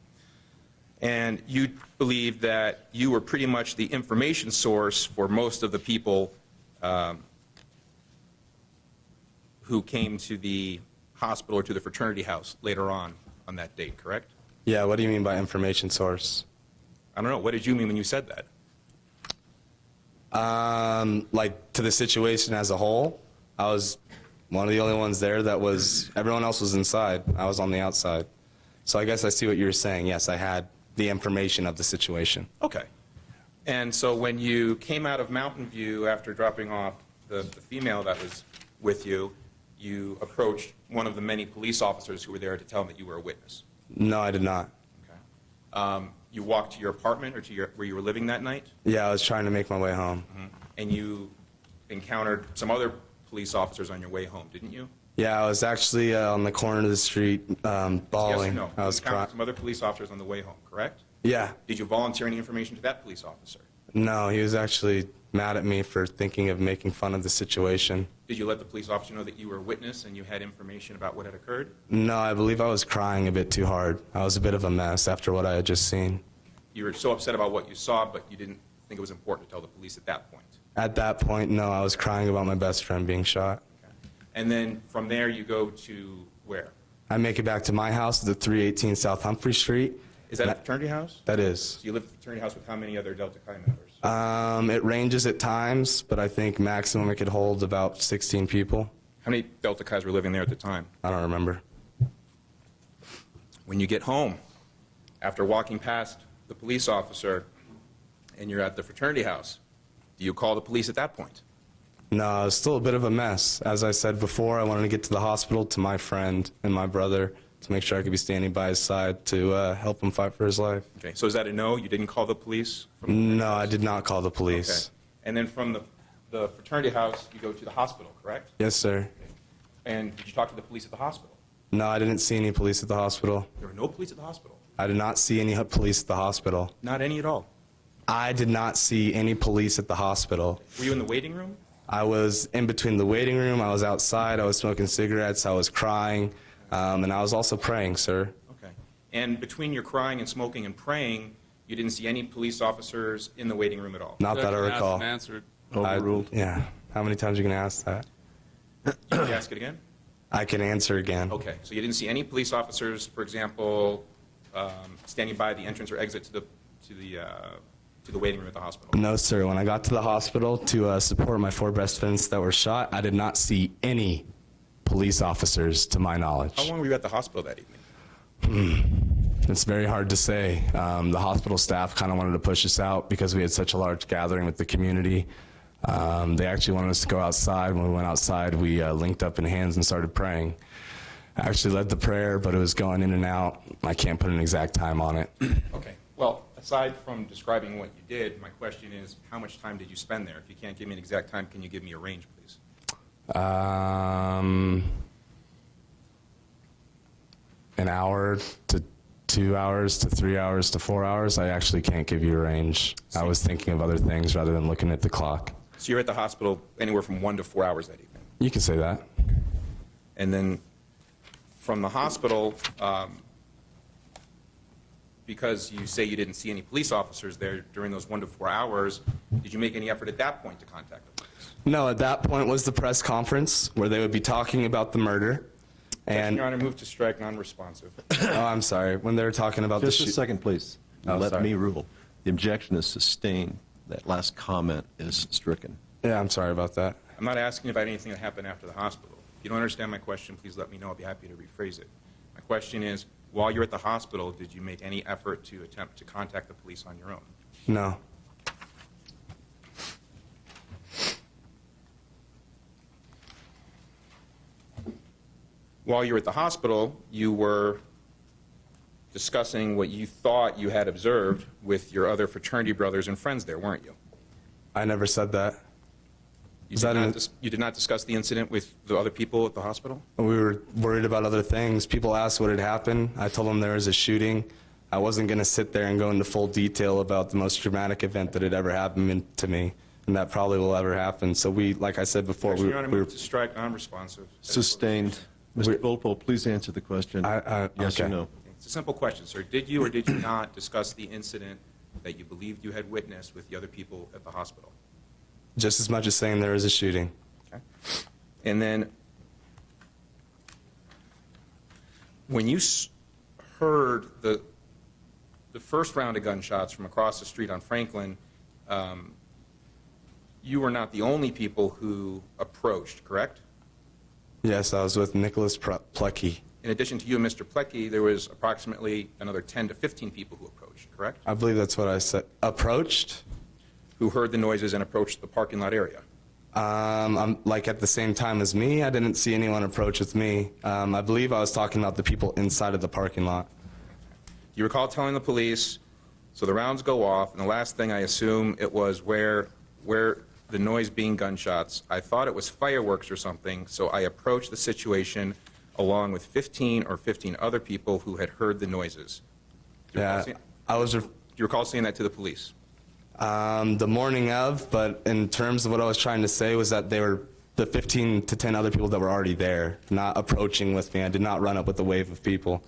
And you believe that you were pretty much the information source for most of the people who came to the hospital or to the fraternity house later on that date, correct? Yeah, what do you mean by information source? I don't know. What did you mean when you said that? Like to the situation as a whole, I was one of the only ones there that was, everyone else was inside. I was on the outside. So I guess I see what you're saying. Yes, I had the information of the situation. Okay. And so when you came out of Mountain View after dropping off the female that was with you, you approached one of the many police officers who were there to tell them that you were a witness. No, I did not. Okay. You walked to your apartment or to where you were living that night, Yeah, I was trying to make my way home. and you encountered some other police officers on your way home, didn't you? Yeah, I was actually on the corner of the street Yes bawling. or no? I You was encountered crying. some other police officers on the way home, correct? Yeah. Did you volunteer any information to that police officer? No, he was actually mad at me for thinking of making fun of the situation. Did you let the police officer know that you were a witness and you had information about what had occurred? No, I believe I was crying a bit too hard. I was a bit of a mess after what I had just seen. You were so upset about what you saw, but you didn't think it was important to tell the police at that point. At that point, no, I was crying about my best friend being shot. Okay. And then from there, you go to where? I make it back to my house, the 318 South Humphrey Street. Is that a fraternity house? That is. So you live at the fraternity house with how many other Delta Chi members? It ranges at times, but I think maximum it could hold about 16 people. How many Delta Chi's were living there at the time? I don't remember. When you get home, after walking past the police officer and you're at the fraternity house, do you call the police at that point? No, it was still a bit of a mess. As I said before, I wanted to get to the hospital to my friend and my brother to make sure I could be standing by his side to help him fight for his life. Okay, so is that a no? You didn't call the police? From No, I did not call the Okay. police. And then from the fraternity house, you go to the hospital, correct? Yes, sir. And did you talk to the police at the hospital? No, I didn't see any police at the hospital. There were no police at the hospital? I did not see any police at the hospital. Not any at all? I did not see any police at the hospital. Were you in the waiting room? I was in between the waiting room. I was outside. I was smoking cigarettes. I was crying. And I was also praying, sir. Okay. And between your crying and smoking and praying, you didn't see any police officers in the waiting room at all? Not that I Objection asked recall. and answered. Overruled. Yeah. How many times are you going to ask that? You can ask it again? I can answer again. Okay, so you didn't see any police officers, for example, standing by the entrance or exit to the waiting room at the hospital? No, sir. When I got to the hospital to support my 4 best friends that were shot, I did not see any police officers to my knowledge. How long were you at the hospital that evening? It's very hard to say. The hospital staff kind of wanted to push us out because we had such a large gathering with the community. They actually wanted us to go outside. When we went outside, we linked up in hands and started praying. I actually led the prayer, but it was going in and out. I can't put an exact time on it. Okay, well, aside from describing what you did, my question is, how much time did you spend there? If you can't give me an exact time, can you give me a range, please? An hour to 2 hours to 3 hours to 4 hours. I actually can't give you a range. I was thinking of other things rather than looking at the clock. So you're at the hospital anywhere from 1 to 4 hours that evening? You can say that. And then from the hospital, because you say you didn't see any police officers there during those 1 to 4 hours, did you make any effort at that point to contact the police? No, at that point was the press conference where they would be talking about the murder. And Your Honor, move to strike non-responsive. oh, I'm sorry. When they were talking about Just the a shoot. second, please. Oh, Let sorry. me rule. The objection is sustained. That last comment is stricken. Yeah, I'm sorry about that. I'm not asking about anything that happened after the hospital. If you don't understand my question, please let me know. I'll be happy to rephrase it. My question is, while you're at the hospital, did you make any effort to attempt to contact the police on your own? No. While you were at the hospital, you were discussing what you thought you had observed with your other fraternity brothers and friends there, weren't you? I never said that. Is that You did not discuss the incident with the other people at the hospital? We were worried about other things. People asked what had happened. I told them there was a shooting. I wasn't going to sit there and go into full detail about the most traumatic event that had ever happened to me, and that probably will ever happen. So we, like I said before, Actually, we Your Honor, were... move to strike non-responsive. Sustained. Mr. Volpo, please answer the question. Yes or okay. no? It's a simple question, sir. Did you or did you not discuss the incident that you believed you had witnessed with the other people at the hospital? Just as much as saying there was a shooting. Okay. And then, when you heard the first round of gunshots from across the street on Franklin, you were not the only people who approached, correct? Yes, I was with Nicholas Plecky. In addition to you and Mr. Plecky, there was approximately another 10 to 15 people who approached, correct? I believe that's what I said. Approached? Who heard the noises and approached the parking lot area. I'm like at the same time as me. I didn't see anyone approach with me. I believe I was talking about the people inside of the parking lot. Do you recall telling the police, so the rounds go off, and the last thing I assume it was where the noise being gunshots, I thought it was fireworks or something, so I approached the situation along with 15 or 15 other people who had heard the noises. Do you recall Yeah, saying- I was do you recall saying that to the police? the morning of, but in terms of what I was trying to say was that they were the 15 to 10 other people that were already there, not approaching with me. I did not run up with a wave of people.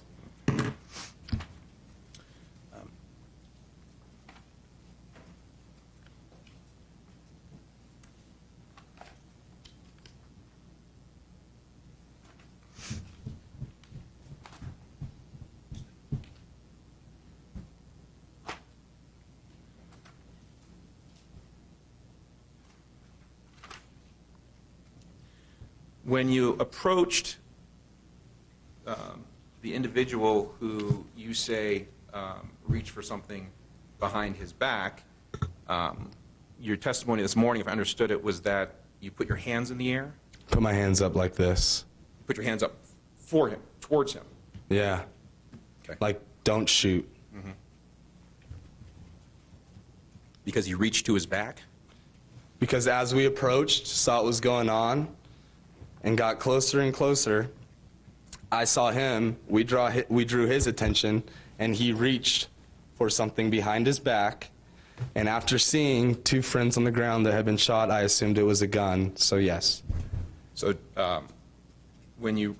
When you approached the individual who you say reached for something behind his back, your testimony this morning, if I understood it, was that you put your hands in the air? Put my hands up like this. You put your hands up for him, towards him. Yeah. Okay. Like, don't shoot. Because he reached to his back? Because as we approached, saw what was going on, and got closer and closer, I saw him, we drew his attention, and he reached for something behind his back. And after seeing 2 friends on the ground that had been shot, I assumed it was a gun, so yes. So when you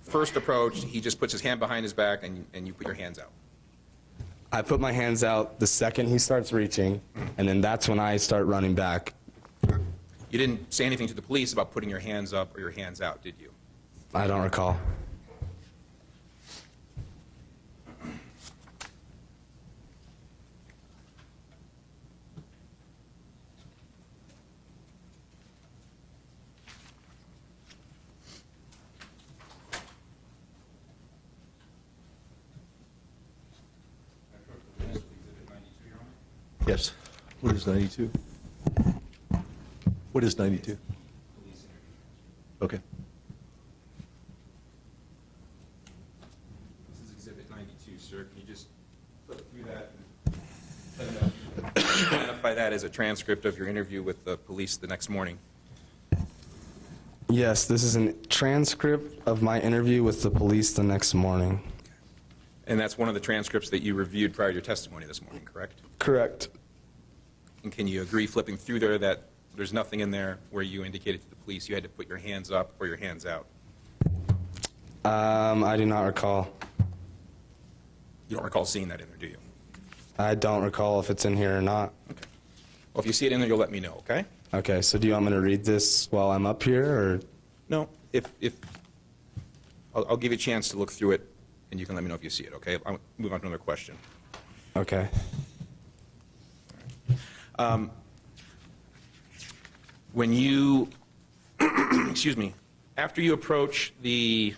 first approached, he just puts his hand behind his back and you put your hands out? I put my hands out the second he starts reaching, and then that's when I start running back. You didn't say anything to the police about putting your hands up or your hands out, did you? I don't recall. Yes. What is 92? What is 92? Okay. This is Exhibit 92, sir. Can you just flip through that and identify that as a transcript of your interview with the police the next morning? Yes, this is a transcript of my interview with the police the next morning. And that's one of the transcripts that you reviewed prior to your testimony this morning, correct? Correct. And can you agree, flipping through there, that there's nothing in there where you indicated to the police you had to put your hands up or your hands out? I do not recall. You don't recall seeing that in there, do you? I don't recall if it's in here or not. Okay. Well, if you see it in there, you'll let me know, okay? Okay, so do you want me to read this while I'm up here, or? No, if I'll give you a chance to look through it, and you can let me know if you see it, okay? I'll move on to another question. Okay. When you, excuse me, after you approach the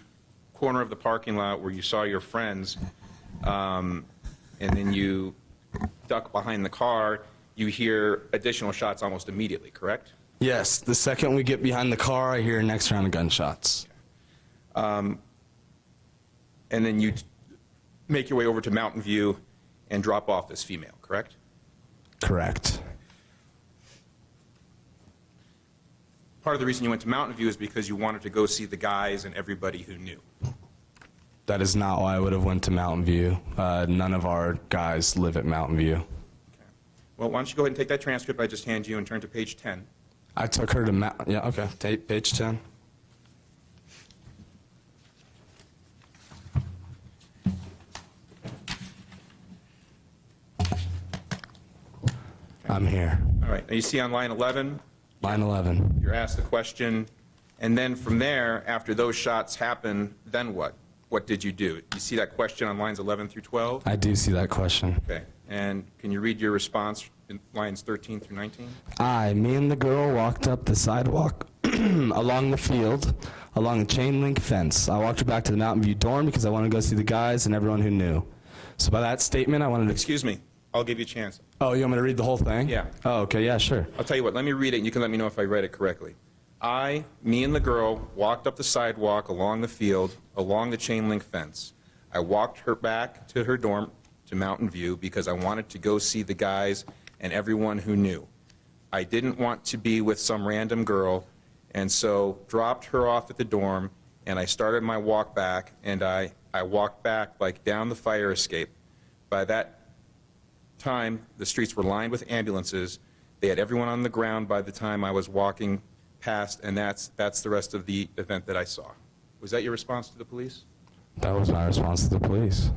corner of the parking lot where you saw your friends, and then you duck behind the car, you hear additional shots almost immediately, correct? Yes, the second we get behind the car, I hear next round of gunshots. And then you make your way over to Mountain View and drop off this female, correct? Correct. Part of the reason you went to Mountain View is because you wanted to go see the guys and everybody who knew. That is not why I would have went to Mountain View. None of our guys live at Mountain View. Okay. Well, why don't you go ahead and take that transcript I just handed you and turn to page 10. I took her to yeah, okay, page 10. I'm here. All right. Now you see on line 11, Line 11. you're asked the question, and then from there, after those shots happen, then what? What did you do? You see that question on lines 11 through 12? I do see that question. Okay. And can you read your response in lines 13 through 19? Me and the girl walked up the sidewalk along the field, along the chain link fence. I walked her back to the Mountain View dorm because I wanted to go see the guys and everyone who knew. So by that statement, I wanted to... Excuse me. I'll give you a chance. Oh, you want me to read the whole thing? Yeah. Oh, okay, yeah, sure. I'll tell you what. Let me read it, and you can let me know if I read it correctly. Me and the girl walked up the sidewalk along the field, along the chain link fence. I walked her back to her dorm to Mountain View because I wanted to go see the guys and everyone who knew. I didn't want to be with some random girl, and so dropped her off at the dorm, and I started my walk back, and I walked back like down the fire escape. By that time, the streets were lined with ambulances. They had everyone on the ground by the time I was walking past, and that's the rest of the event that I saw. Was that your response to the police? That was my response to the police.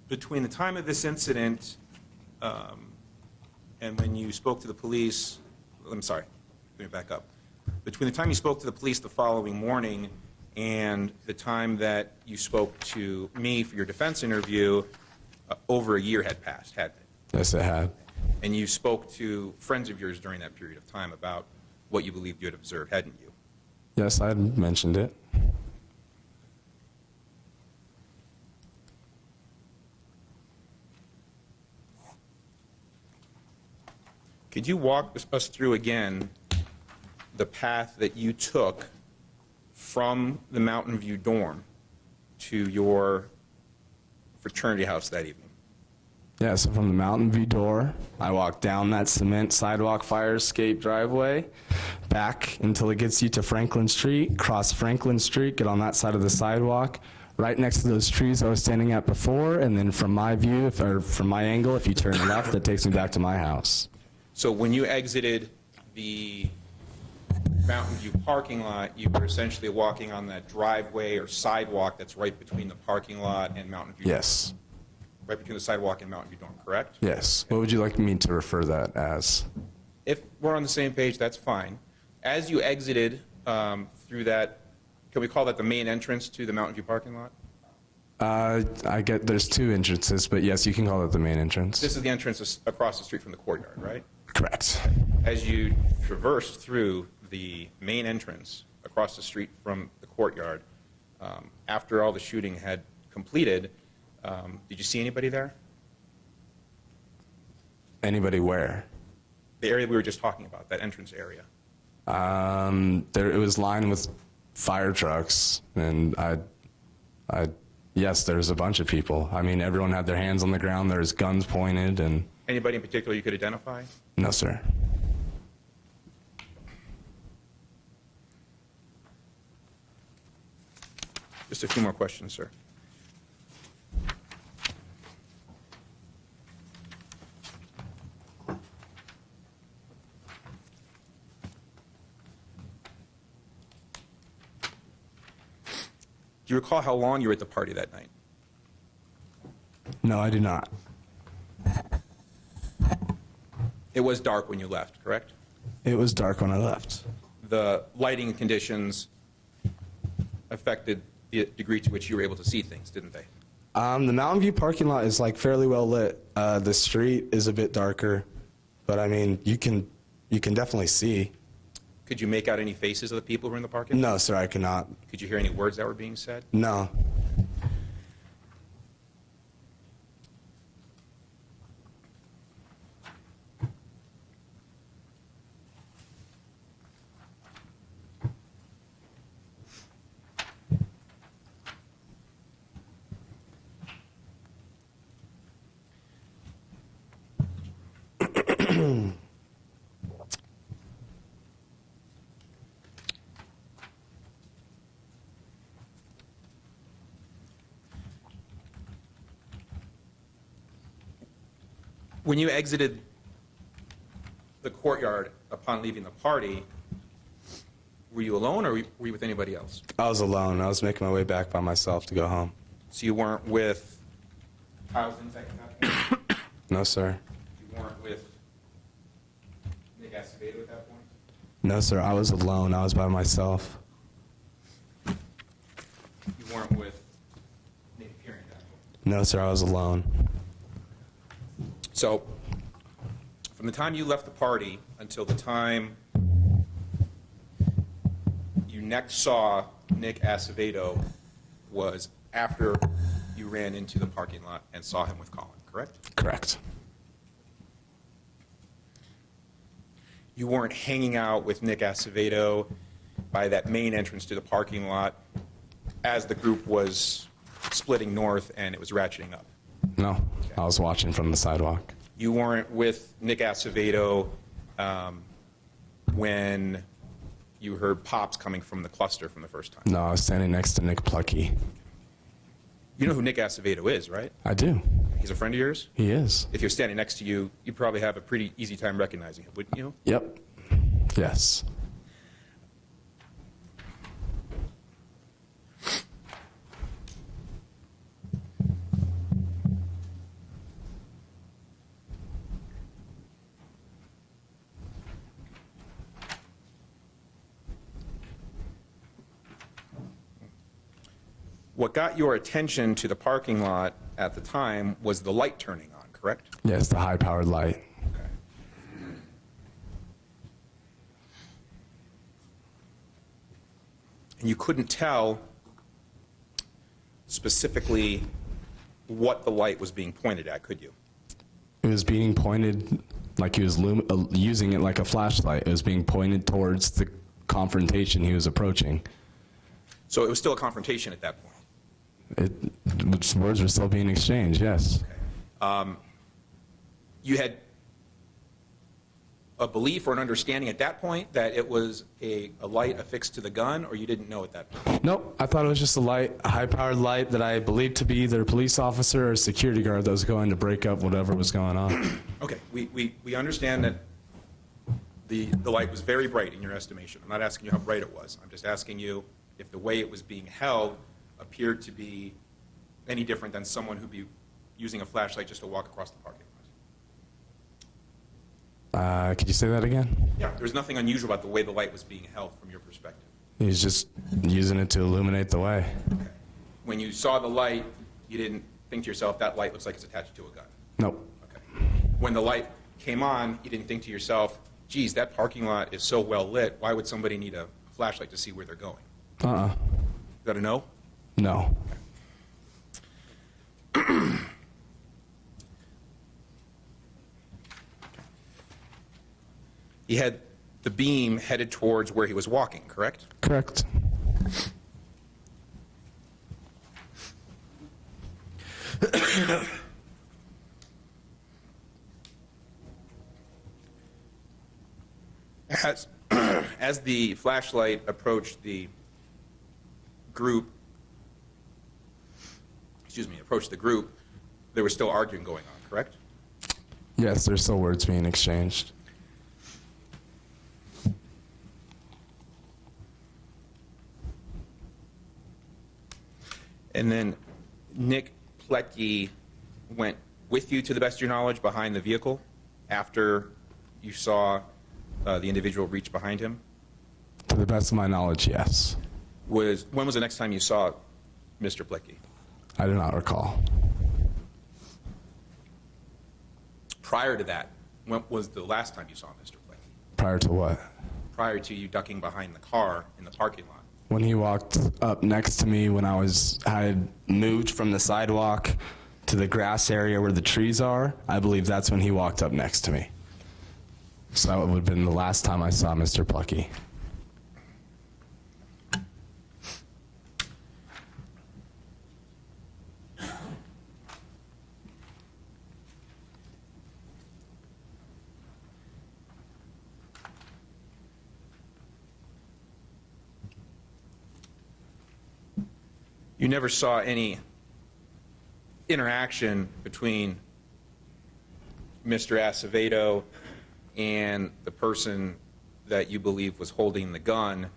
Between the time of this incident and when you spoke to the police, I'm sorry, let me back up. Between the time you spoke to the police the following morning and the time that you spoke to me for your defense interview, over a year had passed, hadn't it? Yes, it had. And you spoke to friends of yours during that period of time about what you believed you had observed, hadn't you? Yes, I had mentioned it. Could you walk us through again the path that you took from the Mountain View dorm to your fraternity house that evening? Yeah, so from the Mountain View door, I walk down that cement sidewalk fire escape driveway, back until it gets you to Franklin Street, cross Franklin Street, get on that side of the sidewalk, right next to those trees I was standing at before, and then from my view, or from my angle, if you turn left, that takes me back to my house. So when you exited the Mountain View parking lot, you were essentially walking on that driveway or sidewalk that's right between the parking lot and Mountain View? Yes. Right between the sidewalk and Mountain View dorm, correct? Yes. What would you like me to refer that as? If we're on the same page, that's fine. As you exited through that, can we call that the main entrance to the Mountain View parking lot? I get there's two entrances, but yes, you can call it the main entrance. This is the entrance across the street from the courtyard, right? Correct. As you traversed through the main entrance across the street from the courtyard, after all the shooting had completed, did you see anybody there? Anybody where? The area we were just talking about, that entrance area. It was lined with fire trucks, and yes, there's a bunch of people. I mean, everyone had their hands on the ground. There's guns pointed, and Anybody in particular you could identify? no, sir. Just a few more questions, sir. Do you recall how long you were at the party that night? No, I do not. It was dark when you left, correct? It was dark when I left. The lighting conditions affected the degree to which you were able to see things, didn't they? The Mountain View parking lot is like fairly well lit. The street is a bit darker, but I mean, you can definitely see. Could you make out any faces of the people who were in the parking lot? No, sir, I cannot. Could you hear any words that were being said? No. When you exited the courtyard upon leaving the party, were you alone or were you with anybody else? I was alone. I was making my way back by myself to go home. So you weren't with Housins at that point? No, sir. You weren't with Nick Acevedo at that point? No, sir, I was alone. I was by myself. You weren't with Nick Peary at that point? No, sir, I was alone. So from the time you left the party until the time you next saw Nick Acevedo was after you ran into the parking lot and saw him with Colin, correct? Correct. You weren't hanging out with Nick Acevedo by that main entrance to the parking lot as the group was splitting north and it was ratcheting up? No, I was watching from the sidewalk. You weren't with Nick Acevedo when you heard pops coming from the cluster from the first time? No, I was standing next to Nick Plucky. You know who Nick Acevedo is, right? I do. He's a friend of yours? He is. If you're standing next to you, you probably have a pretty easy time recognizing him, wouldn't you? Yep. Yes. What got your attention to the parking lot at the time was the light turning on, correct? Yes, the high-powered light. And you couldn't tell specifically what the light was being pointed at, could you? It was being pointed like he was using it like a flashlight. It was being pointed towards the confrontation he was approaching. So it was still a confrontation at that point? Words were still being exchanged, yes. You had a belief or an understanding at that point that it was a light affixed to the gun, or you didn't know at that point? Nope, I thought it was just a high-powered light that I believed to be either a police officer or a security guard that was going to break up whatever was going on. Okay, we understand that the light was very bright in your estimation. I'm not asking you how bright it was. I'm just asking you if the way it was being held appeared to be any different than someone who'd be using a flashlight just to walk across the parking lot. Could you say that again? Yeah, there's nothing unusual about the way the light was being held from your perspective. He was just using it to illuminate the way. Okay. When you saw the light, you didn't think to yourself, that light looks like it's attached to a gun? Nope. Okay. When the light came on, you didn't think to yourself, geez, that parking lot is so well lit, why would somebody need a flashlight to see where they're going? Uh-uh. Is that a no? No. He had the beam headed towards where he was walking, correct? Correct. As the flashlight approached the group, there was still arguing going on, correct? Yes, there's still words being exchanged. And then Nick Pletke went with you, to the best of your knowledge, behind the vehicle after you saw the individual reach behind him? To the best of my knowledge, yes. When was the next time you saw Mr. Pletke? I do not recall. Prior to that, when was the last time you saw Mr. Pletke? Prior to what? Prior to you ducking behind the car in the parking lot. When he walked up next to me when I had moved from the sidewalk to the grass area where the trees are, I believe that's when he walked up next to me. So that would have been the last time I saw Mr. Plucky. You never saw any interaction between Mr. Acevedo and the person that you believe was holding the gun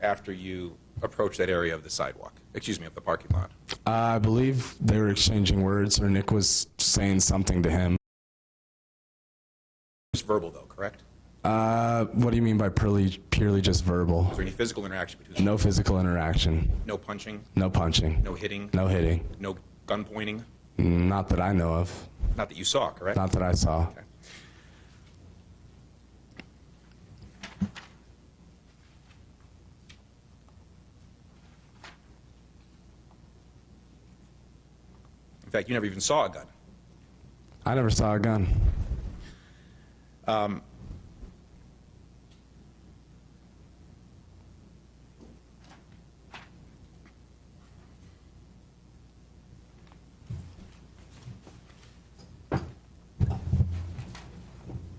after you approached that area of the sidewalk, excuse me, of the parking lot? I believe they were exchanging words, or Nick was saying something to him. It's verbal, though, correct? What do you mean by purely just verbal? Is there any physical interaction between them? No physical interaction. No punching? No punching. No hitting? No hitting. No gun pointing? Not that I know of. Not that you saw, correct? Not that I saw. Okay. In fact, you never even saw a gun. I never saw a gun.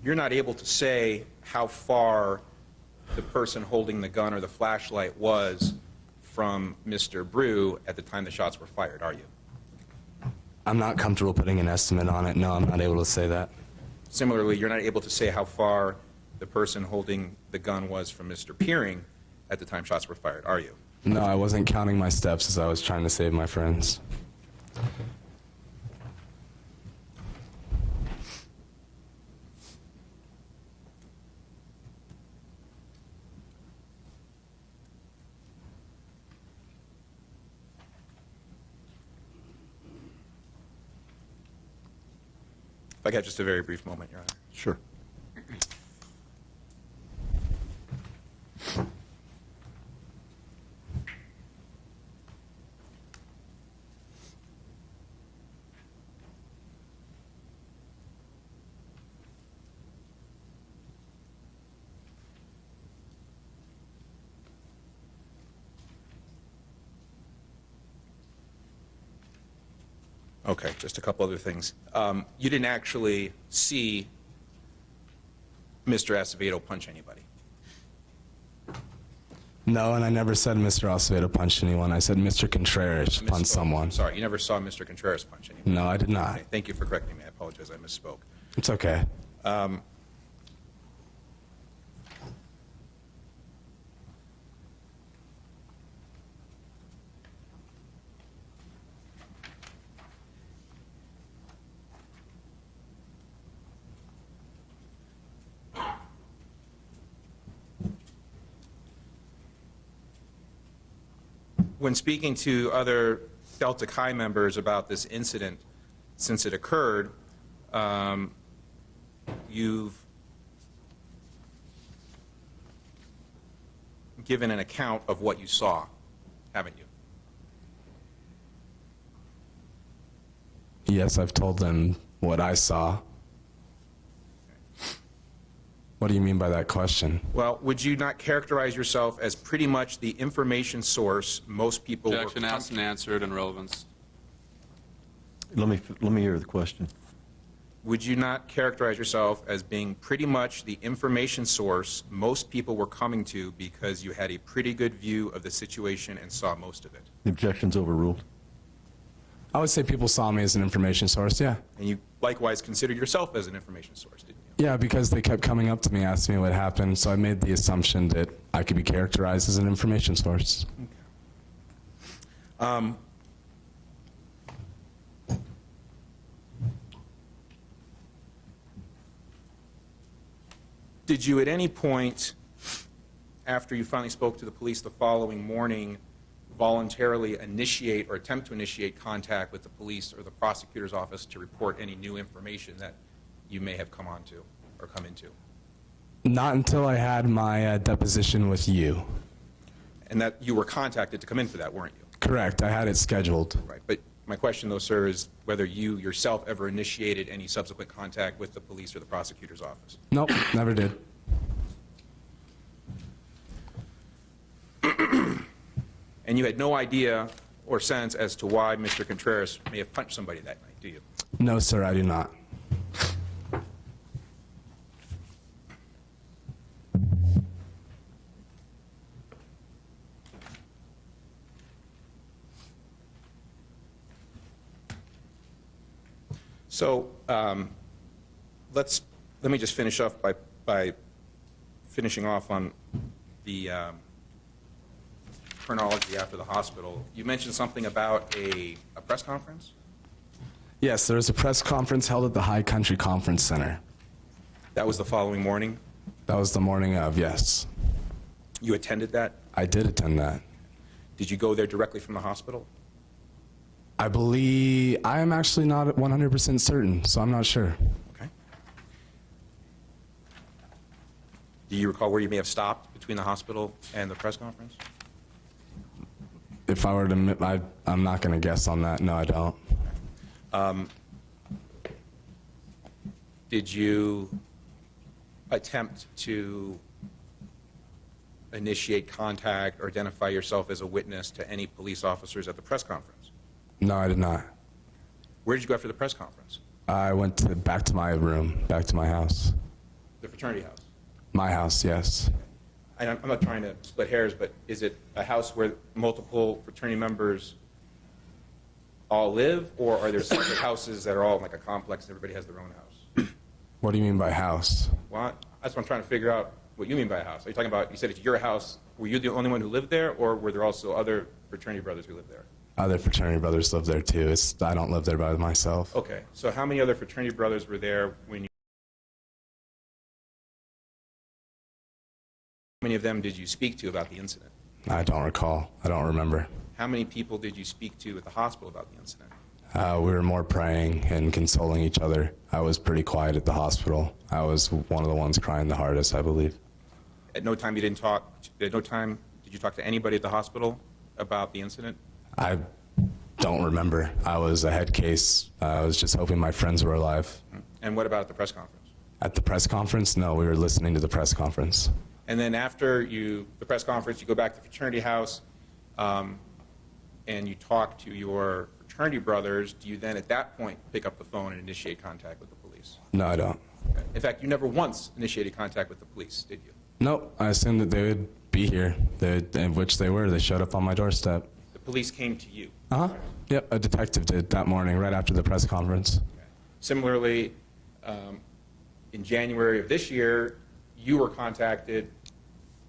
You're not able to say how far the person holding the gun or the flashlight was from Mr. Brew at the time the shots were fired, are you? I'm not comfortable putting an estimate on it. No, I'm not able to say that. Similarly, you're not able to say how far the person holding the gun was from Mr. Peering at the time shots were fired, are you? No, I wasn't counting my steps as I was trying to save my friends. If I got just a very brief moment, Your Honor. Sure. Okay, just a couple other things. You didn't actually see Mr. Acevedo punch anybody? No, and I never said Mr. Acevedo punched anyone. I said Mr. Contreras punched someone. I'm sorry, you never saw Mr. Contreras punch anybody? No, I did not. Okay, thank you for correcting me. I apologize, I misspoke. It's okay. When speaking to other Delta Chi members about this incident since it occurred, you've given an account of what you saw, haven't you? Yes, I've told them what I saw. What do you mean by that question? Well, would you not characterize yourself as pretty much the information source most people were Objection asked and answered and relevance. Let me hear the question. Would you not characterize yourself as being pretty much the information source most people were coming to because you had a pretty good view of the situation and saw most of it? The objection's overruled. I would say people saw me as an information source, yeah. And you likewise considered yourself as an information source, didn't you? Yeah, because they kept coming up to me, asking me what happened, so I made the assumption that I could be characterized as an information source. Did you at any point, after you finally spoke to the police the following morning, voluntarily initiate or attempt to initiate contact with the police or the prosecutor's office to report any new information that you may have come onto or come into? Not until I had my deposition with you. And that you were contacted to come in for that, weren't you? Correct, I had it scheduled. Right. But my question, though, sir, is whether you yourself ever initiated any subsequent contact with the police or the prosecutor's office. Nope, never did. And you had no idea or sense as to why Mr. Contreras may have punched somebody that night, do you? No, sir, I do not. So let me just finish off by finishing off on the chronology after the hospital. You mentioned something about a press conference? Yes, there was a press conference held at the High Country Conference Center. That was the following morning? That was the morning of, yes. You attended that? I did attend that. Did you go there directly from the hospital? I believe, I am actually not 100% certain, so I'm not sure. Okay. Do you recall where you may have stopped between the hospital and the press conference? If I were to, I'm not going to guess on that. No, I don't. Did you attempt to initiate contact or identify yourself as a witness to any police officers at the press conference? No, I did not. Where did you go after the press conference? I went back to my room, back to my house. The fraternity house? My house, yes. I'm not trying to split hairs, but is it a house where multiple fraternity members all live, or are there separate houses that are all like a complex and everybody has their own house? What do you mean by house? Well, that's what I'm trying to figure out what you mean by a house. Are you talking about, you said it's your house, were you the only one who lived there, or were there also other fraternity brothers who lived there? Other fraternity brothers live there too. I don't live there by myself. Okay, so how many other fraternity brothers were there when you, how many of them did you speak to about the incident? I don't recall. I don't remember. How many people did you speak to at the hospital about the incident? We were more praying and consoling each other. I was pretty quiet at the hospital. I was one of the ones crying the hardest, I believe. At no time you didn't talk, at no time did you talk to anybody at the hospital about the incident? I don't remember. I was a head case. I was just hoping my friends were alive. And what about at the press conference? At the press conference? No, we were listening to the press conference. And then after the press conference, you go back to the fraternity house and you talk to your fraternity brothers, do you then at that point pick up the phone and initiate contact with the police? No, I don't. Okay. In fact, you never once initiated contact with the police, did you? Nope. I assumed that they would be here, which they were. They showed up on my doorstep. The police came to you. Yep, a detective did that morning, right after the press conference. Okay. Similarly, in January of this year, you were contacted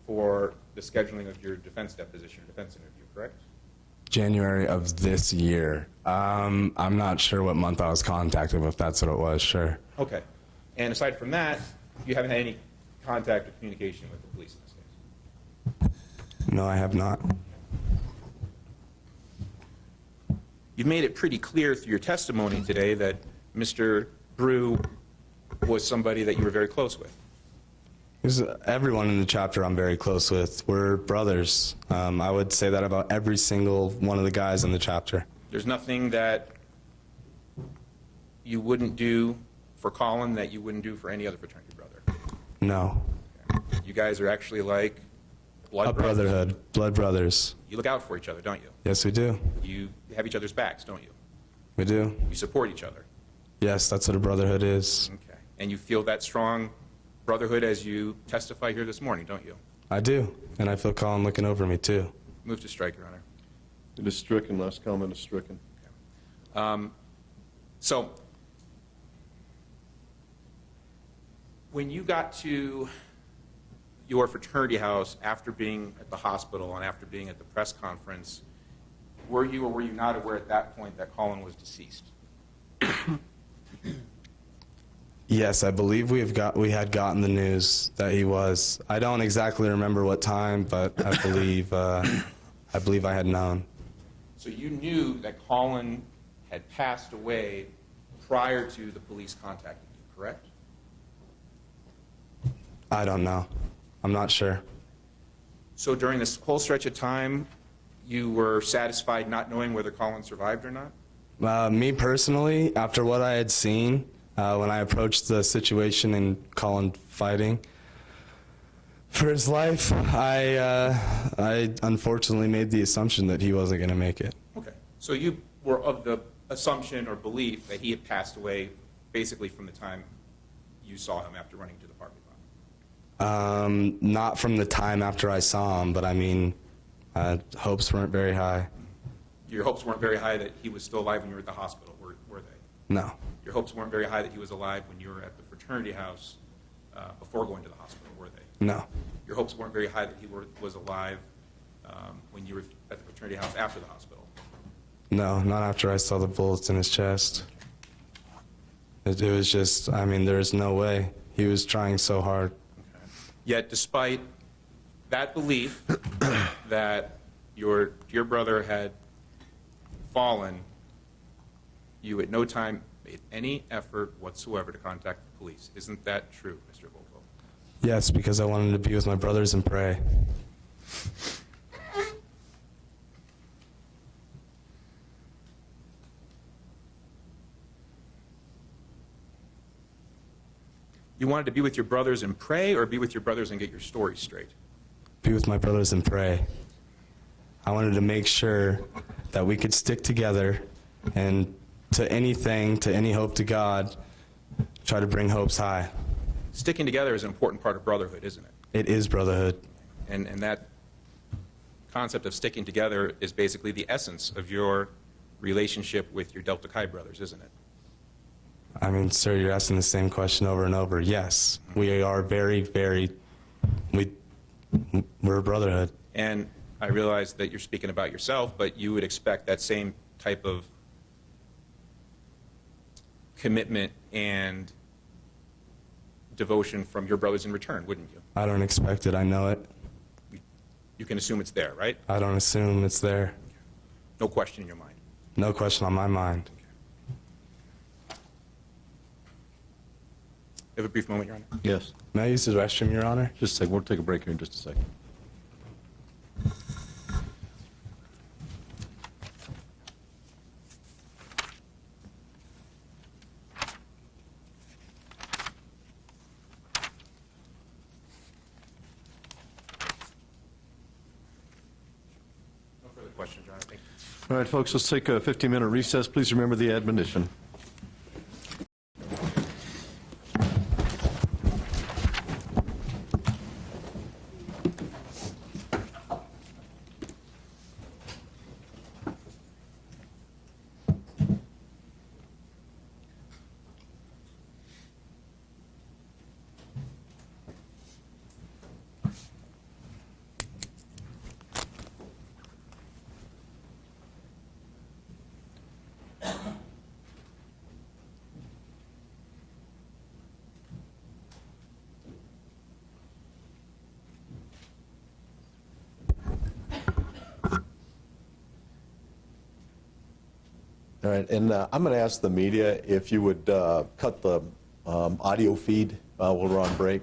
for the scheduling of your defense deposition, defense interview, correct? January of this year. I'm not sure what month I was contacted, but if that's what it was, sure. Okay. And aside from that, you haven't had any contact or communication with the police in this case? No, I have not. You've made it pretty clear through your testimony today that Mr. Brew was somebody that you were very close with. Everyone in the chapter I'm very close with. We're brothers. I would say that about every single one of the guys in the chapter. There's nothing that you wouldn't do for Colin that you wouldn't do for any other fraternity brother. No. You guys are actually like blood A brothers. brotherhood. Blood brothers. You look out for each other, don't you? Yes, we do. You have each other's backs, don't you? We do. You support each other. Yes, that's what a brotherhood is. Okay. And you feel that strong brotherhood as you testify here this morning, don't you? I do. And I feel Colin looking over me, too. Move to strike, Your Honor. It is stricken. Last comment is stricken. So, when you got to your fraternity house after being at the hospital and after being at the press conference, were you or were you not aware at that point that Colin was deceased? Yes, I believe we had gotten the news that he was. I don't exactly remember what time, but I believe I had known. So you knew that Colin had passed away prior to the police contacting you, correct? I don't know. I'm not sure. So during this whole stretch of time, you were satisfied not knowing whether Colin survived or not? Me personally, after what I had seen, when I approached the situation and Colin fighting for his life, I unfortunately made the assumption that he wasn't going to make it. Okay. So you were of the assumption or belief that he had passed away basically from the time you saw him after running to the parking lot? Not from the time after I saw him, but I mean, hopes weren't very high. Your hopes weren't very high that he was still alive when you were at the hospital, were they? No. Your hopes weren't very high that he was alive when you were at the fraternity house before going to the hospital, were they? No. Your hopes weren't very high that he was alive when you were at the fraternity house after the hospital? No, not after I saw the bullets in his chest. It was just, I mean, there's no way. He was trying so hard. Okay. Yet, despite that belief that your dear brother had fallen, you at no time made any effort whatsoever to contact the police. Isn't that true, Mr. Volko? Yes, because I wanted to be with my brothers and pray. You wanted to be with your brothers and pray, or be with your brothers and get your story straight? Be with my brothers and pray. I wanted to make sure that we could stick together and to anything, to any hope to God, try to bring hopes high. Sticking together is an important part of brotherhood, isn't it? It is brotherhood. And that concept of sticking together is basically the essence of your relationship with your Delta Chi brothers, isn't it? I mean, sir, you're asking the same question over and over. Yes, we are we're a brotherhood. And I realize that you're speaking about yourself, but you would expect that same type of commitment and devotion from your brothers in return, wouldn't you? I don't expect it. I know it. You can assume it's there, right? I don't assume it's there. No question in your mind. No question on my mind. You have a brief moment, Your Honor? Yes. May I use the restroom, Your Honor? Just a second. We'll take a break here in just a second. No further questions, Your Honor. Thank you. All right, folks, let's take a 15-minute recess. Please remember the admonition. All right, and I'm going to ask the media if you would cut the audio feed while we're on break.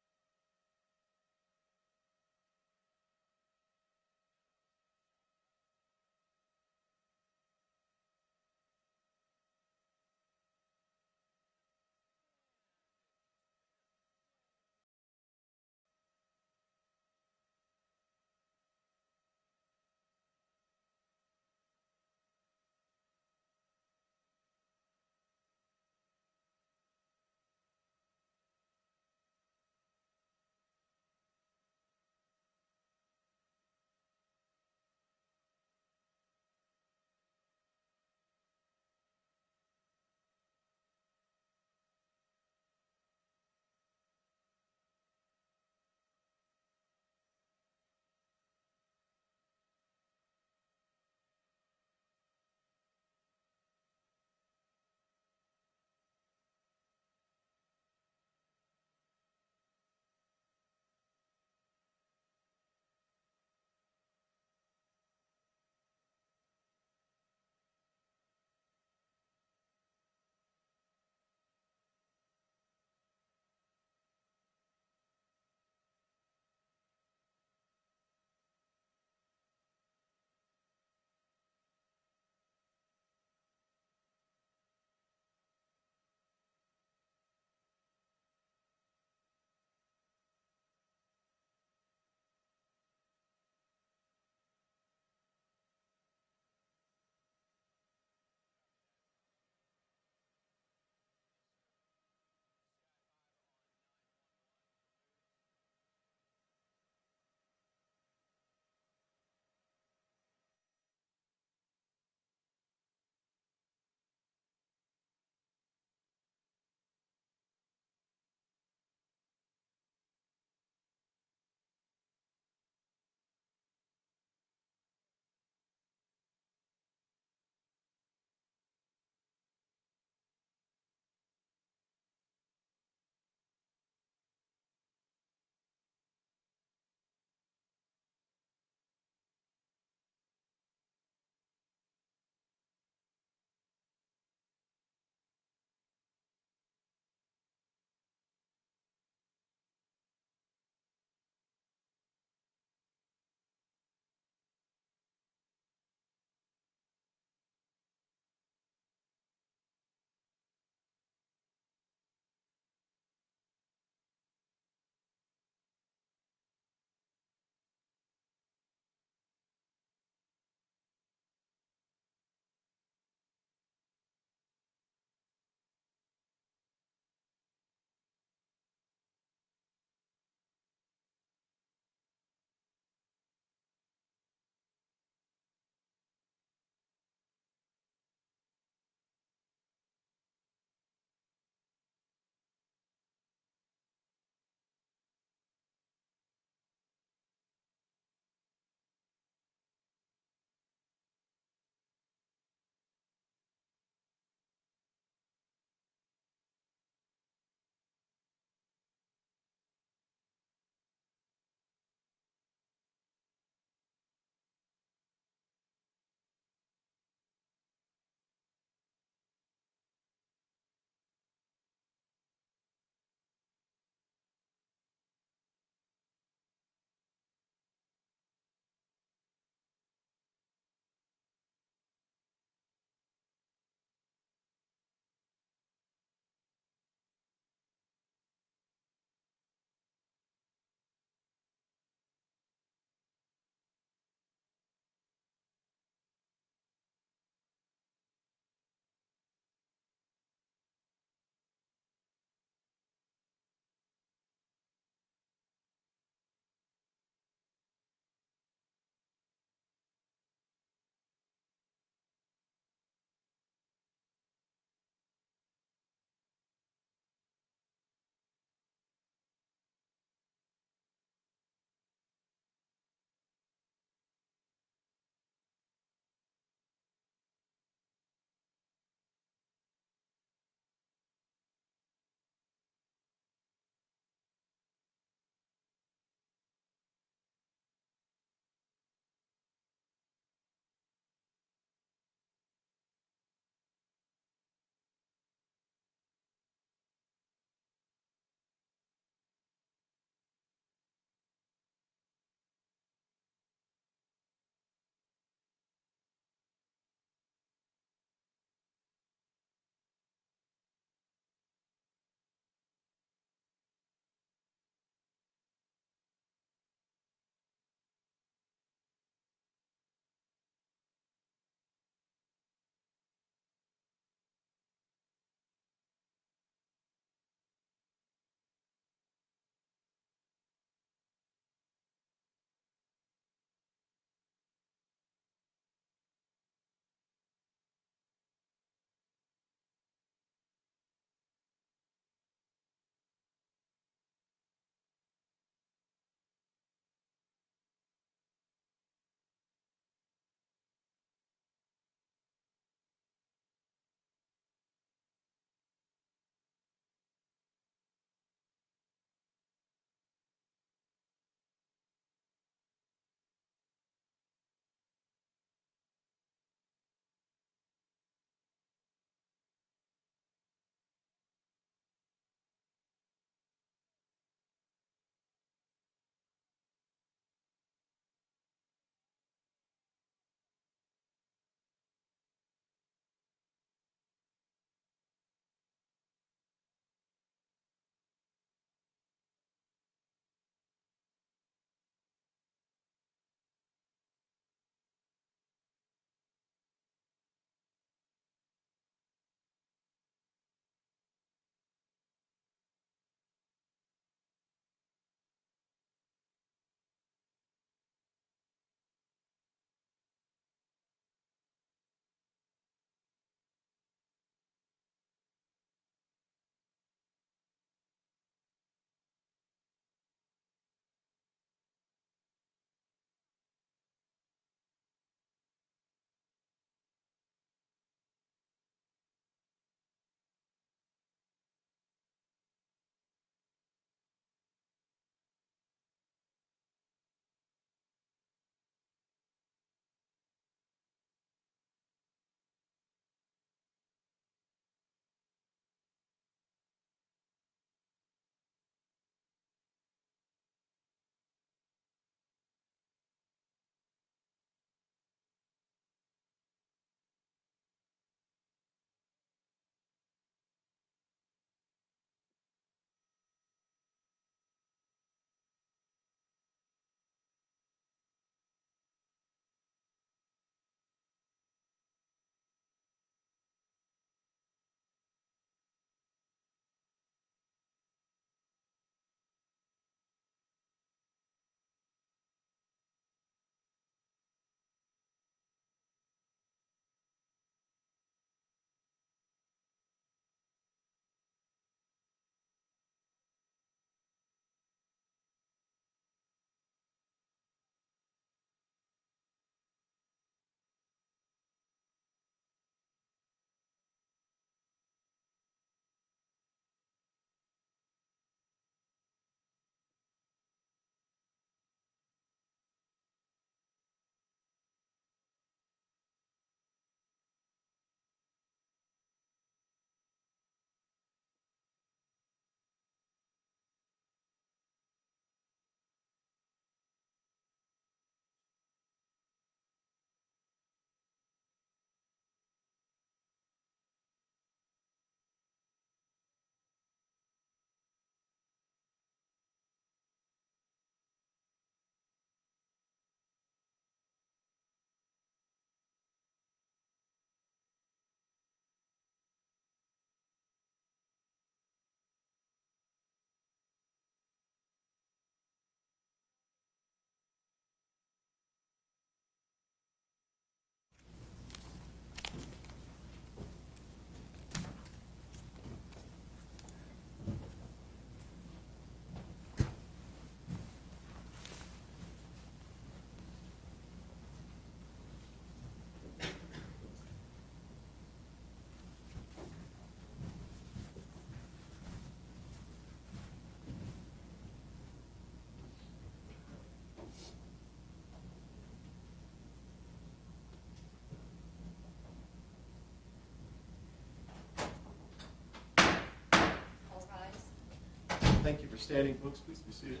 Thank you for standing, folks. Please be seated.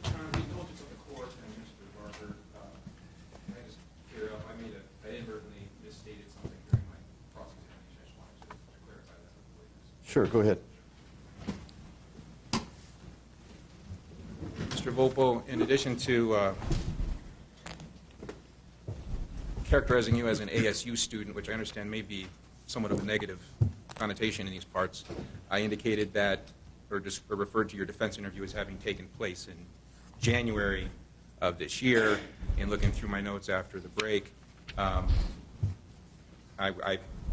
Indulgence of the court and Mr. Barker, can I just clear up? I inadvertently misstated something during my cross-examination. I just wanted to clarify that with the witness. Sure, go ahead. Mr. Volpo, in addition to characterizing you as an ASU student, which I understand may be somewhat of a negative connotation in these parts, I indicated that, or referred to your defense interview as having taken place in January of this year. And looking through my notes after the break, I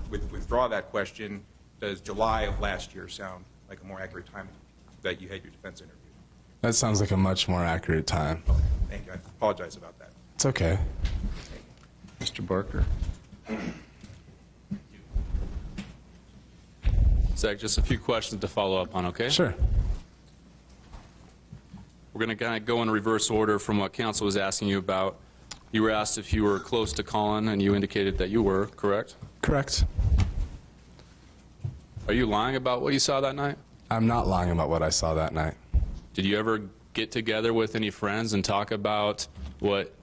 withdraw that question. Does July of last year sound like a more accurate time that you had your defense interview? That sounds like a much more accurate time. Okay, thank you. I apologize about that. It's okay. Mr. Barker. Zach, just a few questions to follow up on, okay? Sure. We're going to kind of go in reverse order from what counsel was asking you about. You were asked if you were close to Colin, and you indicated that you were, correct? Correct. Are you lying about what you saw that night? I'm not lying about what I saw that night. Did you ever get together with any friends and talk about what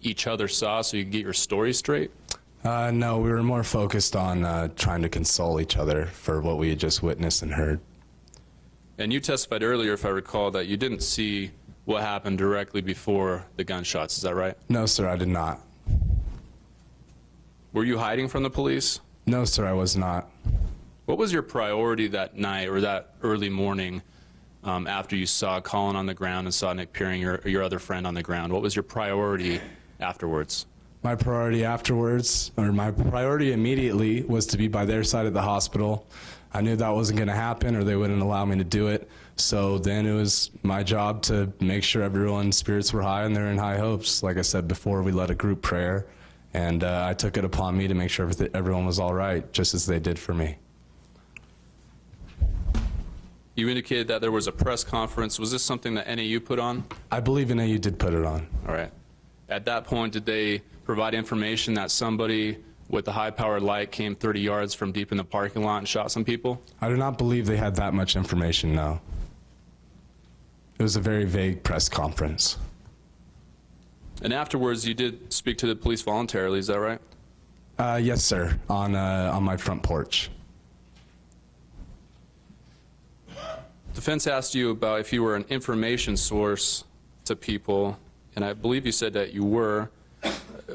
each other saw so you could get your story straight? No, we were more focused on trying to console each other for what we had just witnessed and heard. And you testified earlier, if I recall, that you didn't see what happened directly before the gunshots. Is that right? No, sir, I did not. Were you hiding from the police? No, sir, I was not. What was your priority that night or that early morning after you saw Colin on the ground and saw Nick Peering, your other friend, on the ground? What was your priority afterwards? My priority afterwards, or my priority immediately, was to be by their side at the hospital. I knew that wasn't going to happen or they wouldn't allow me to do it. So then it was my job to make sure everyone's spirits were high and they're in high hopes. Like I said before, we led a group prayer, and I took it upon me to make sure everyone was all right, just as they did for me. You indicated that there was a press conference. Was this something that NAU put on? I believe NAU did put it on. All right. At that point, did they provide information that somebody with a high-powered light came 30 yards from deep in the parking lot and shot some people? I do not believe they had that much information, no. It was a very vague press conference. And afterwards, you did speak to the police voluntarily, is that right? Yes, sir, on my front porch. Defense asked you about if you were an information source to people, and I believe you said that you were.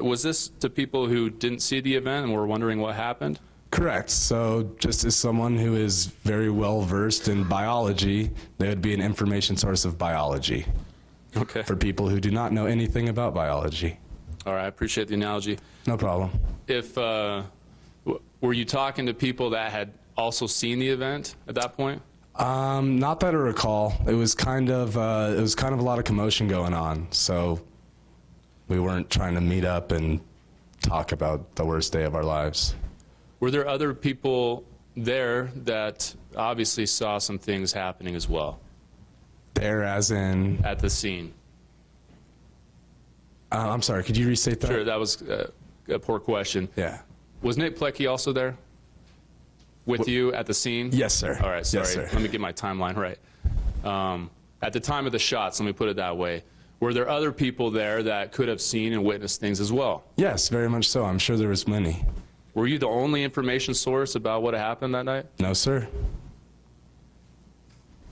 Was this to people who didn't see the event and were wondering what happened? Correct. So just as someone who is very well versed in biology, they would be an information source of biology Okay. for people who do not know anything about biology. All right, I appreciate the analogy. No problem. If were you talking to people that had also seen the event at that point? Not that I recall. It was kind of a lot of commotion going on, so we weren't trying to meet up and talk about the worst day of our lives. Were there other people there that obviously saw some things happening as well There, as in, at the scene? I'm sorry, could you restate that? Sure, that was a poor question. Yeah. Was Nick Plecky also there with you at the scene? Yes, sir. All right, sorry. Yes, sir. Let me get my timeline right. At the time of the shots, let me put it that way, were there other people there that could have seen and witnessed things as well? Yes, very much so. I'm sure there was many. Were you the only information source about what happened that night? No, sir.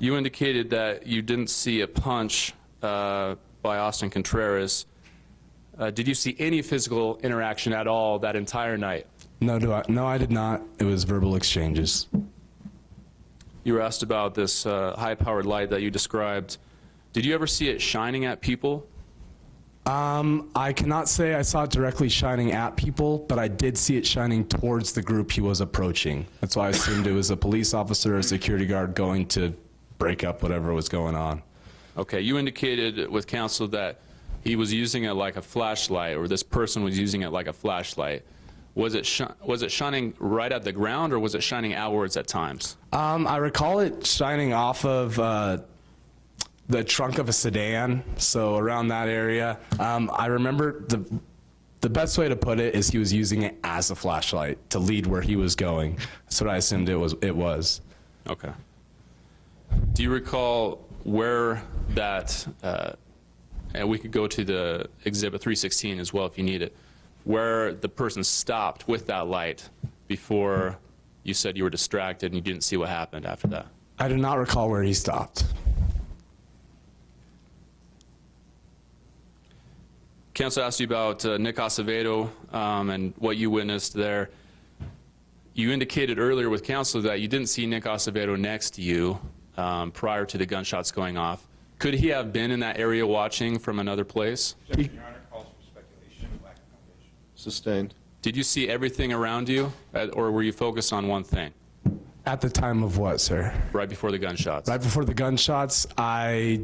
You indicated that you didn't see a punch by Austin Contreras. Did you see any physical interaction at all that entire night? No, I did not. It was verbal exchanges. You were asked about this high-powered light that you described. Did you ever see it shining at people? I cannot say I saw it directly shining at people, but I did see it shining towards the group he was approaching. That's why I assumed it was a police officer or a security guard going to break up whatever was going on. Okay, you indicated with counsel that he was using it like a flashlight, or this person was using it like a flashlight. Was it shining right at the ground, or was it shining outwards at times? I recall it shining off of the trunk of a sedan, so around that area. I remember the the best way to put it is he was using it as a flashlight to lead where he was going. That's what I assumed it was. Okay. Do you recall where that, and we could go to the Exhibit 316 as well if you need it, where the person stopped with that light before you said you were distracted and you didn't see what happened after that? I do not recall where he stopped. Counsel asked you about Nick Acevedo and what you witnessed there. You indicated earlier with counsel that you didn't see Nick Acevedo next to you prior to the gunshots going off. Could he have been in that area watching from another place? Your Honor, calls for speculation, lack of foundation. Sustained. Did you see everything around you, or were you focused on one thing At the time of what, sir? right before the gunshots? Right before the gunshots, I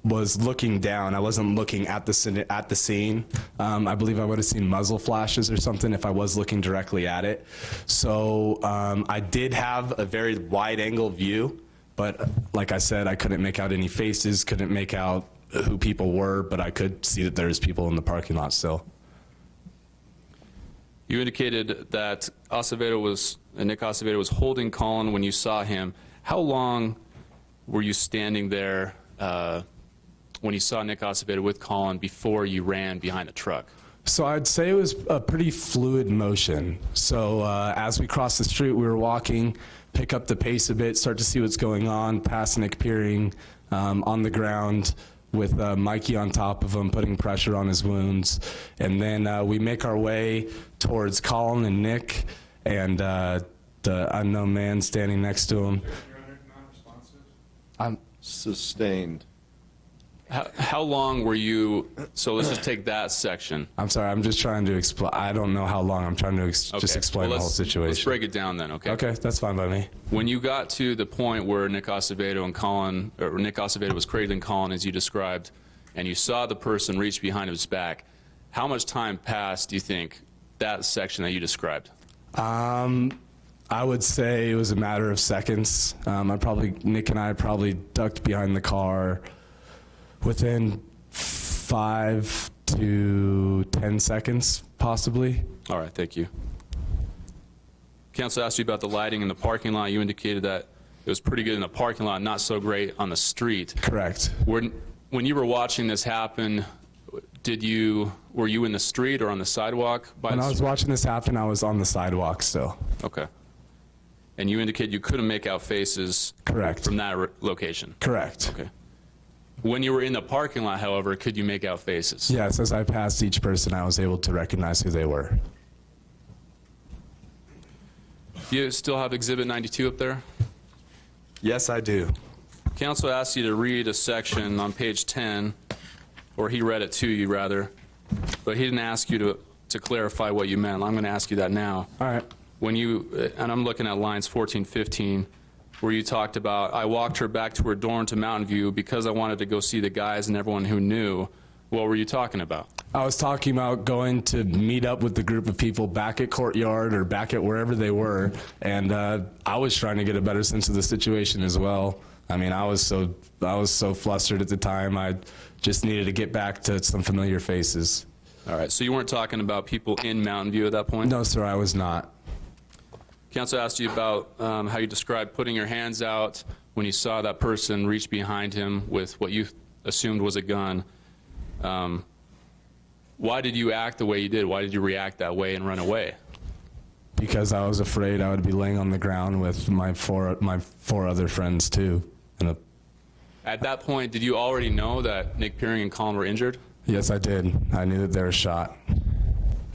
was looking down. I wasn't looking at the scene. I believe I would have seen muzzle flashes or something if I was looking directly at it. So I did have a very wide-angle view, but like I said, I couldn't make out any faces, couldn't make out who people were, but I could see that there's people in the parking lot still. You indicated that Nick Acevedo was holding Colin when you saw him. How long were you standing there when you saw Nick Acevedo with Colin before you ran behind the truck? So I'd say it was a pretty fluid motion. So as we crossed the street, we were walking, pick up the pace a bit, start to see what's going on, past Nick Peering on the ground with Mikey on top of him, putting pressure on his wounds. And then we make our way towards Colin and Nick and the unknown man standing next to him. Your Honor, non-responsive. Sustained. How long were you, so let's just take that section. I'm sorry, I'm just trying to explain. I don't know how long. I'm trying to just Okay. explain Well, the whole situation. Let's break it down then, okay? Okay, that's fine by me. When you got to the point where Nick Acevedo was cradling Colin, as you described, and you saw the person reach behind his back, how much time passed, do you think, that section that you described? I would say it was a matter of seconds. Nick and I probably ducked behind the car within 5 to 10 seconds, possibly. All right, thank you. Counsel asked you about the lighting in the parking lot. You indicated that it was pretty good in the parking lot, not so great on the street. Correct. When you were watching this happen, were you in the street or on the sidewalk? When I was watching this happen, I was on the sidewalk still. Okay. And you indicated you couldn't make out faces Correct. from that location? Correct. Okay. When you were in the parking lot, however, could you make out faces? Yes, as I passed each person, I was able to recognize who they were. Do you still have Exhibit 92 up there? Yes, I do. Counsel asked you to read a section on page 10, or he read it to you, rather, but he didn't ask you to clarify what you meant. I'm going to ask you that now. All right. And I'm looking at lines 14, 15, where you talked about, I walked her back to her dorm to Mountain View because I wanted to go see the guys and everyone who knew. What were you talking about? I was talking about going to meet up with the group of people back at Courtyard or back at wherever they were, and I was trying to get a better sense of the situation as well. I mean, I was so flustered at the time. I just needed to get back to some familiar faces. All right, so you weren't talking about people in Mountain View at that point? No, sir, I was not. Counsel asked you about how you described putting your hands out when you saw that person reach behind him with what you assumed was a gun. Why did you act the way you did? Why did you react that way and run away? Because I was afraid I would be laying on the ground with my four other friends too. At that point, did you already know that Nick Peering and Colin were injured? Yes, I did. I knew that they were shot.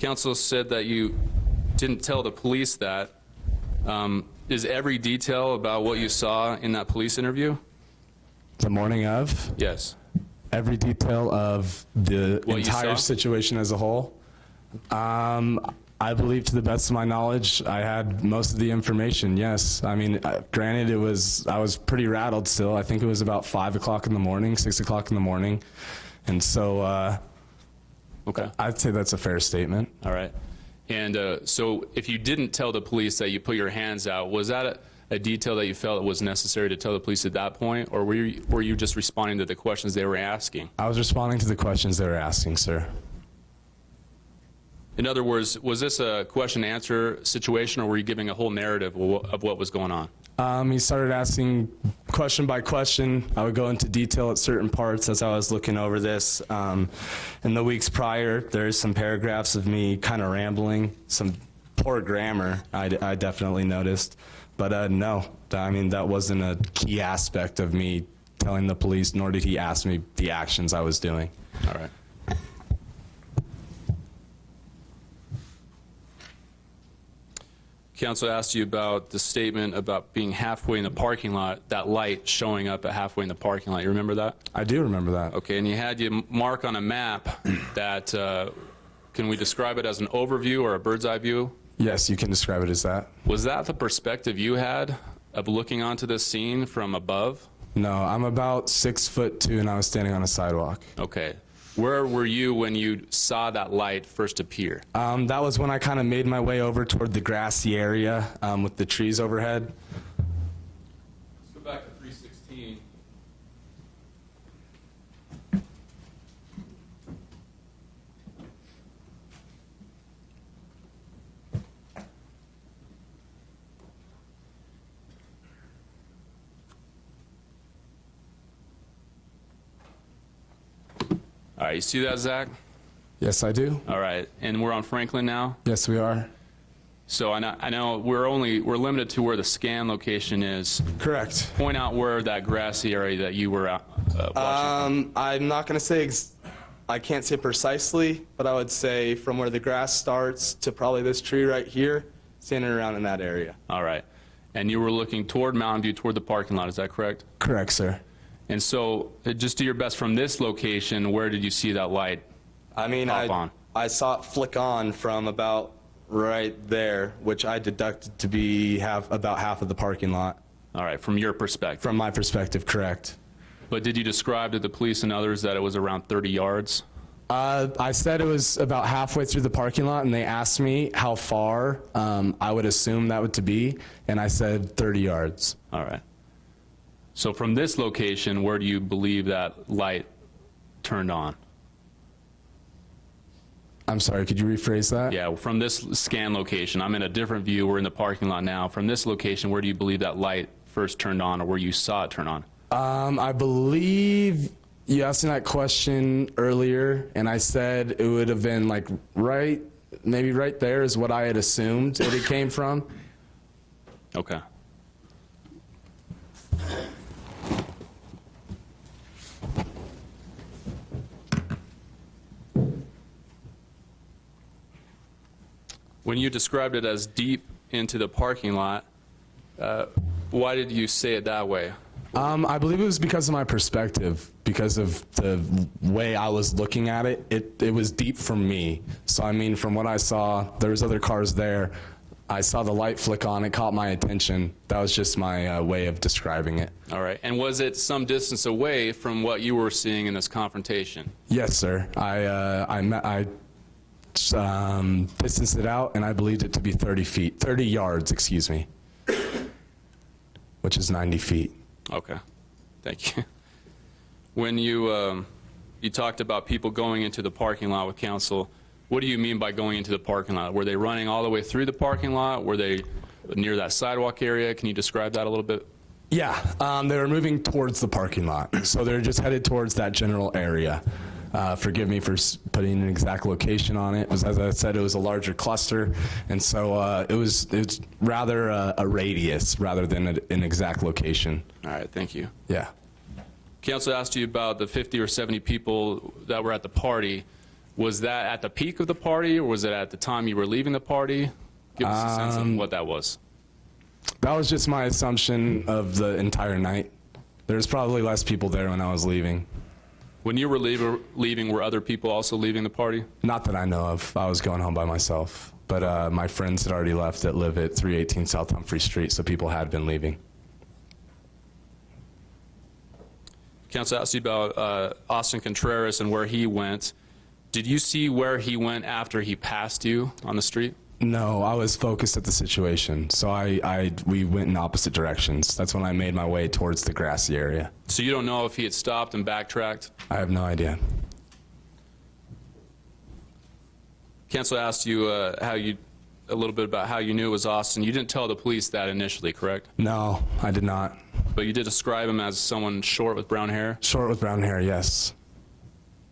Counsel said that you didn't tell the police that. Is every detail about what you saw in that police interview? The morning of? Yes. Every detail of the What you entire saw? situation as a whole? I believe, to the best of my knowledge, I had most of the information, yes. I mean, granted, I was pretty rattled still. I think it was about 5 o'clock in the morning, 6 o'clock in the morning. And so Okay. I'd say that's a fair statement. All right. And so if you didn't tell the police that you put your hands out, was that a detail that you felt was necessary to tell the police at that point, or were you just responding to the questions they were asking? I was responding to the questions they were asking, sir. In other words, was this a question and answer situation, or were you giving a whole narrative of what was going on? He started asking question by question. I would go into detail at certain parts as I was looking over this. In the weeks prior, there's some paragraphs of me kind of rambling, some poor grammar I definitely noticed. But no, I mean, that wasn't a key aspect of me telling the police, nor did he ask me the actions I was doing. All right. Counsel asked you about the statement about being halfway in the parking lot, that light showing up at halfway in the parking lot. You remember that? I do remember that. Okay, and you had you mark on a map that, can we describe it as an overview or a bird's eye view? Yes, you can describe it as that. Was that the perspective you had of looking onto this scene from above? No, I'm about 6'2" and I was standing on a sidewalk. Okay. Where were you when you saw that light first appear? That was when I kind of made my way over toward the grassy area with the trees overhead. Let's go back to 316. All right, you see that, Zach? Yes, I do. All right, and we're on Franklin now. Yes, we are. So I know we're limited to where the scan location is. Correct. Point out where that grassy area that you were watching. I'm not going to say, I can't say precisely, but I would say from where the grass starts to probably this tree right here, standing around in that area. All right, and you were looking toward Mountain View, toward the parking lot. Is that correct? Correct, sir. And so, just do your best from this location. Where did you see that light? I mean, Pop on. I saw it flick on from about right there, which I deducted to be about half of the parking lot. All right, from your perspective. From my perspective, correct. But did you describe to the police and others that it was around 30 yards? I said it was about halfway through the parking lot, and they asked me how far I would assume that would to be, and I said 30 yards. All right. So from this location, where do you believe that light turned on? I'm sorry, could you rephrase that? Yeah, from this scan location. I'm in a different view. We're in the parking lot now. From this location, where do you believe that light first turned on, or where you saw it turn on? I believe you asked me that question earlier, and I said it would have been like maybe right there is what I had assumed it came from. Okay. When you described it as deep into the parking lot, why did you say it that way? I believe it was because of my perspective, because of the way I was looking at it. It was deep from me. So, I mean, from what I saw, there was other cars there. I saw the light flick on. It caught my attention. That was just my way of describing it. All right. And was it some distance away from what you were seeing in this confrontation? Yes, sir. I distanced it out, and I believed it to be 30 yards, excuse me, which is 90 feet. Okay. Thank you. When you talked about people going into the parking lot with counsel, what do you mean by going into the parking lot? Were they running all the way through the parking lot? Were they near that sidewalk area? Can you describe that a little bit? Yeah, they were moving towards the parking lot. So they're just headed towards that general area. Forgive me for putting an exact location on it. As I said, it was a larger cluster, and so it was rather a radius rather than an exact location. All right, thank you. Yeah. Counsel asked you about the 50 or 70 people that were at the party. Was that at the peak of the party, or was it at the time you were leaving the party? Give us a sense of what that was. That was just my assumption of the entire night. There's probably less people there when I was leaving. When you were leaving, were other people also leaving the party? Not that I know of. I was going home by myself. But my friends had already left that live at 318 South Humphrey Street, so people had been leaving. Counsel asked you about Austin Contreras and where he went. Did you see where he went after he passed you on the street? No, I was focused at the situation, so we went in opposite directions. That's when I made my way towards the grassy area. So you don't know if he had stopped and backtracked? I have no idea. Counsel asked you a little bit about how you knew it was Austin. You didn't tell the police that initially, correct? No, I did not. But you did describe him as someone short with brown hair, Short with brown hair, yes.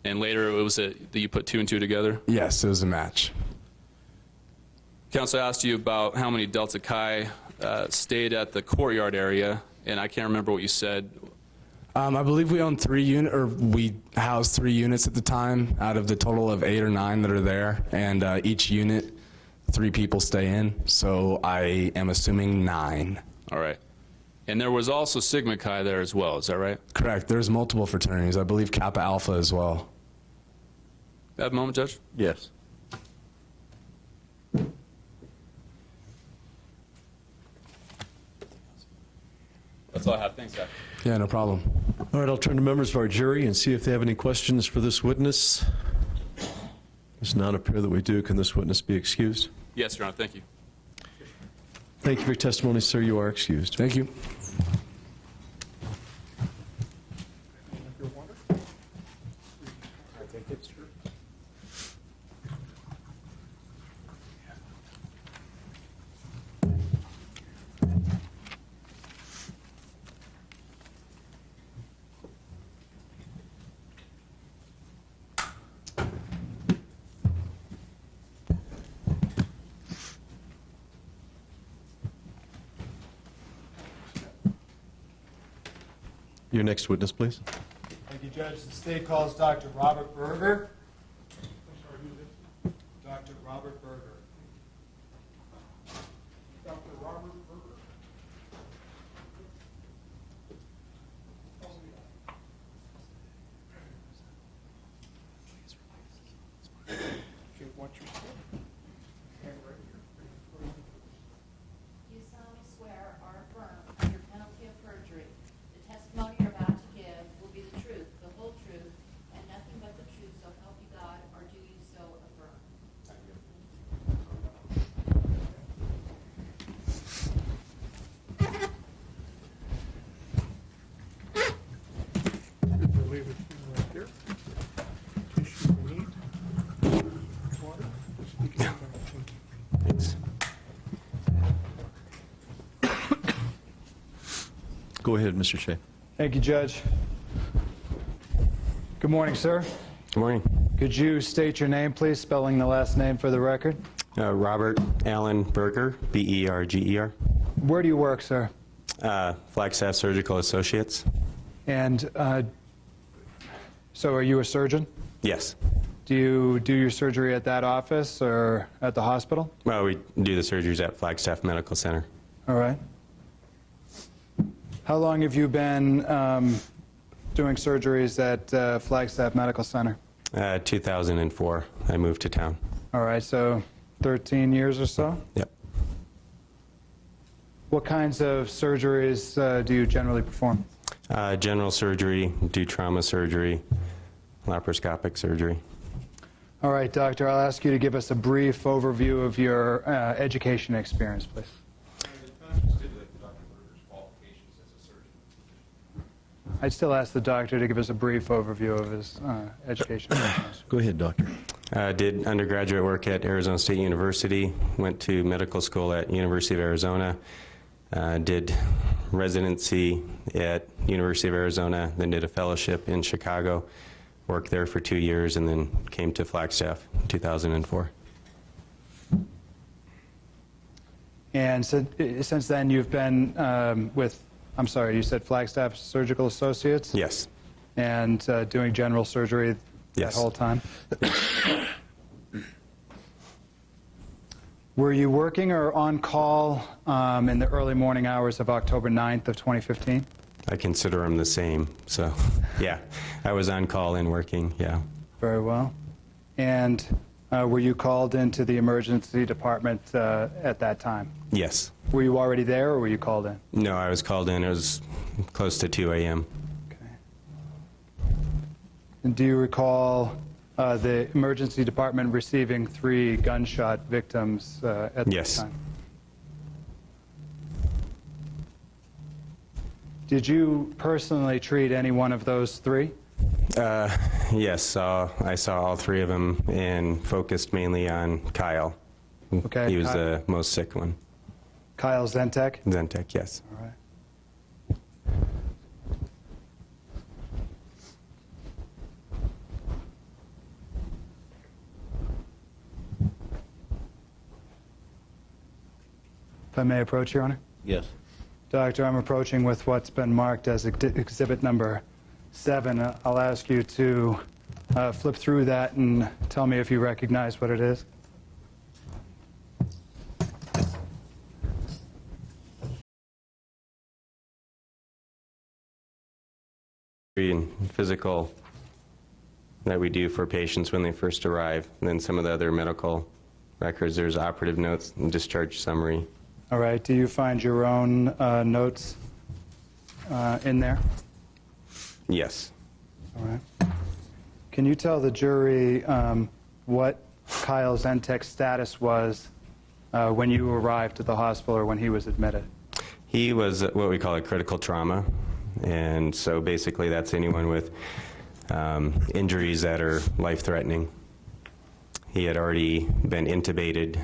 and later it was that you put 2 and 2 together. Yes, it was a match. Counsel asked you about how many Delta Chi stayed at the courtyard area, and I can't remember what you said. I believe we owned we housed 3 units at the time out of the total of 8 or 9 that are there, and each unit, 3 people stay in, so I am assuming 9. All right. And there was also Sigma Chi there as well, is that right? Correct. There's multiple fraternities. I believe Kappa Alpha as well. Have a moment, Judge? Yes. That's all I have. Thanks, Zach. Yeah, no problem. All right, I'll turn to members of our jury and see if they have any questions for this witness. Does not appear that we do. Can this witness be excused? Yes, Your Honor. Thank you. Thank you for your testimony, sir. You are excused. Thank you. Your next witness, please. Thank you, Judge. The state calls Dr. Robert Berger. Dr. Robert Berger. Dr. Robert Berger. You solemnly swear or affirm under penalty of perjury, the testimony you're about to give will be the truth, the whole truth, and nothing but the truth, so help you God, or do you so affirm? Go ahead, Mr. Shea. Thank you, Judge. Good morning, sir. Good morning. Could you state your name, please, spelling the last name for the record? Robert Allen Berger, B-E-R-G-E-R. Where do you work, sir? Flagstaff Surgical Associates. And so are you a surgeon? Yes. Do you do your surgery at that office or at the hospital? Well, we do the surgeries at Flagstaff Medical Center. All right. How long have you been doing surgeries at Flagstaff Medical Center? 2004, I moved to town. All right, so 13 years or so? Yep. What kinds of surgeries do you generally perform? General surgery, do trauma surgery, laparoscopic surgery. All right, doctor, I'll ask you to give us a brief overview of your education experience, please. I'd still ask the doctor to give us a brief overview of his education experience. Go ahead, doctor. Did undergraduate work at Arizona State University, went to medical school at University of Arizona, did residency at University of Arizona, then did a fellowship in Chicago, worked there for 2 years, and then came to Flagstaff in 2004. And since then, you've been with, I'm sorry, you said Flagstaff Surgical Associates? Yes. And doing general surgery Yes. that whole time? Were you working or on call in the early morning hours of October 9th of 2015? I consider them the same, so yeah. I was on call and working, yeah. Very well. And were you called into the emergency department at that time? Yes. Were you already there or were you called in? No, I was called in. It was close to 2 a.m. Okay. And do you recall the emergency department receiving 3 gunshot victims at the Yes. time? Did you personally treat any one of those 3? Yes, I saw all three of them and focused mainly on Kyle. Okay, He was Kyle. the most sick one. Kyle Zentek? Zentek, yes. All right. If I may approach, Your Honor? Yes. Doctor, I'm approaching with what's been marked as exhibit number 7. I'll ask you to flip through that and tell me if you recognize what it is. And physical that we do for patients when they first arrive. And then some of the other medical records, there's operative notes and discharge summary. All right. Do you find your own notes in there? Yes. All right. Can you tell the jury what Kyle Zentek's status was when you arrived at the hospital or when he was admitted? He was what we call a critical trauma. And so basically that's anyone with injuries that are life-threatening. He had already been intubated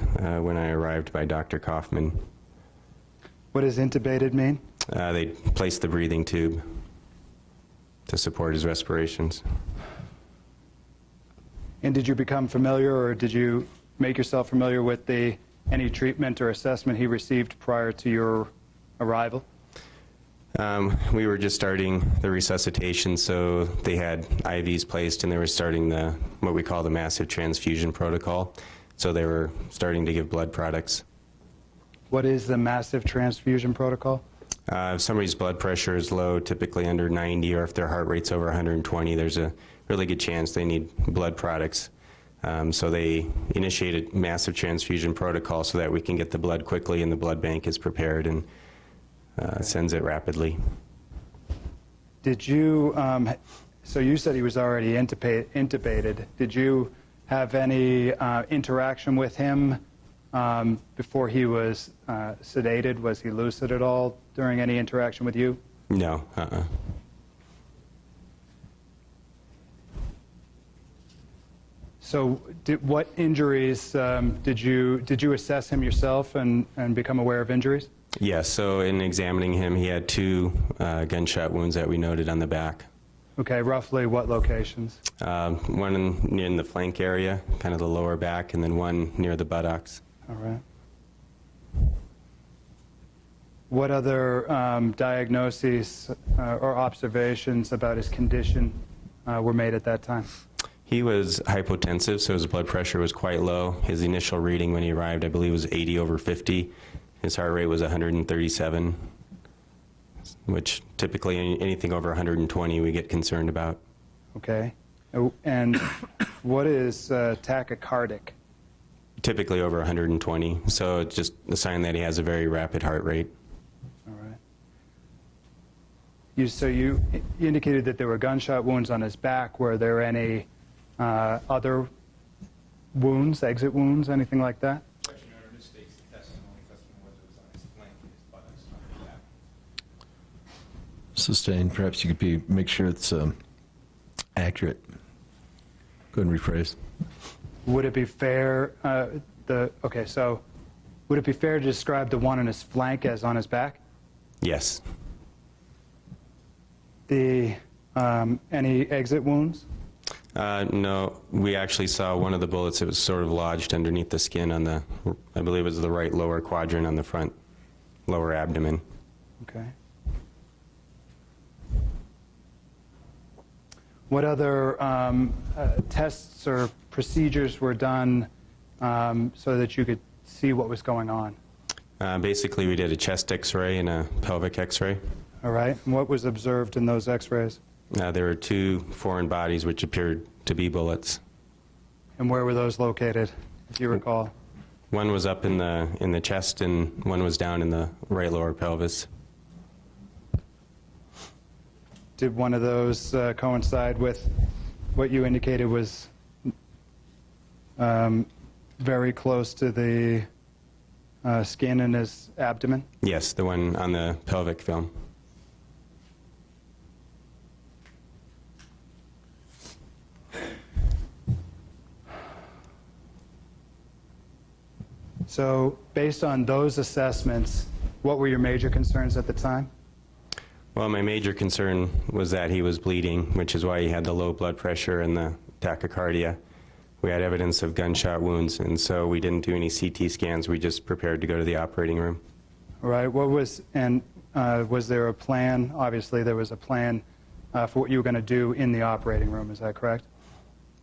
when I arrived by Dr. Kaufman. What does intubated mean? They placed the breathing tube to support his respirations. And did you become familiar or did you make yourself familiar with any treatment or assessment he received prior to your arrival? We were just starting the resuscitation, so they had IVs placed and they were starting what we call the massive transfusion protocol. So they were starting to give blood products. What is the massive transfusion protocol? If somebody's blood pressure is low, typically under 90, or if their heart rate's over 120, there's a really good chance they need blood products. So they initiated massive transfusion protocol so that we can get the blood quickly and the blood bank is prepared and sends it rapidly. Did you, so you said he was already intubated. Did you have any interaction with him before he was sedated? Was he lucid at all during any interaction with you? No, So what injuries did you assess him yourself and become aware of injuries? Yes, so in examining him, he had 2 gunshot wounds that we noted on the back. Okay, roughly what locations? One in the flank area, kind of the lower back, and then one near the buttocks. All right. What other diagnoses or observations about his condition were made at that time? He was hypotensive, so his blood pressure was quite low. His initial reading when he arrived, I believe, was 80/50. His heart rate was 137, which typically anything over 120 we get concerned about. Okay. And what is tachycardic? Typically over 120, so it's just a sign that he has a very rapid heart rate. All right. So you indicated that there were gunshot wounds on his back. Were there any other wounds, exit wounds, anything like that? Sustained. Perhaps you could make sure it's accurate. Go ahead and rephrase. Would it be fair, so would it be fair to describe the one on his flank as on his back? Yes. Any exit wounds? No, we actually saw one of the bullets that was sort of lodged underneath the skin on the, I believe it was the right lower quadrant on the front lower abdomen. Okay. What other tests or procedures were done so that you could see what was going on? Basically, we did a chest x-ray and a pelvic x-ray. All right. And what was observed in those x-rays? There were 2 foreign bodies which appeared to be bullets. And where were those located, if you recall? One was up in the chest and one was down in the right lower pelvis. Did one of those coincide with what you indicated was very close to the skin in his abdomen? Yes, the one on the pelvic film. So based on those assessments, what were your major concerns at the time? Well, my major concern was that he was bleeding, which is why he had the low blood pressure and the tachycardia. We had evidence of gunshot wounds, and so we didn't do any CT scans. We just prepared to go to the operating room. All right, was there a plan? Obviously, there was a plan for what you were going to do in the operating room, is that correct?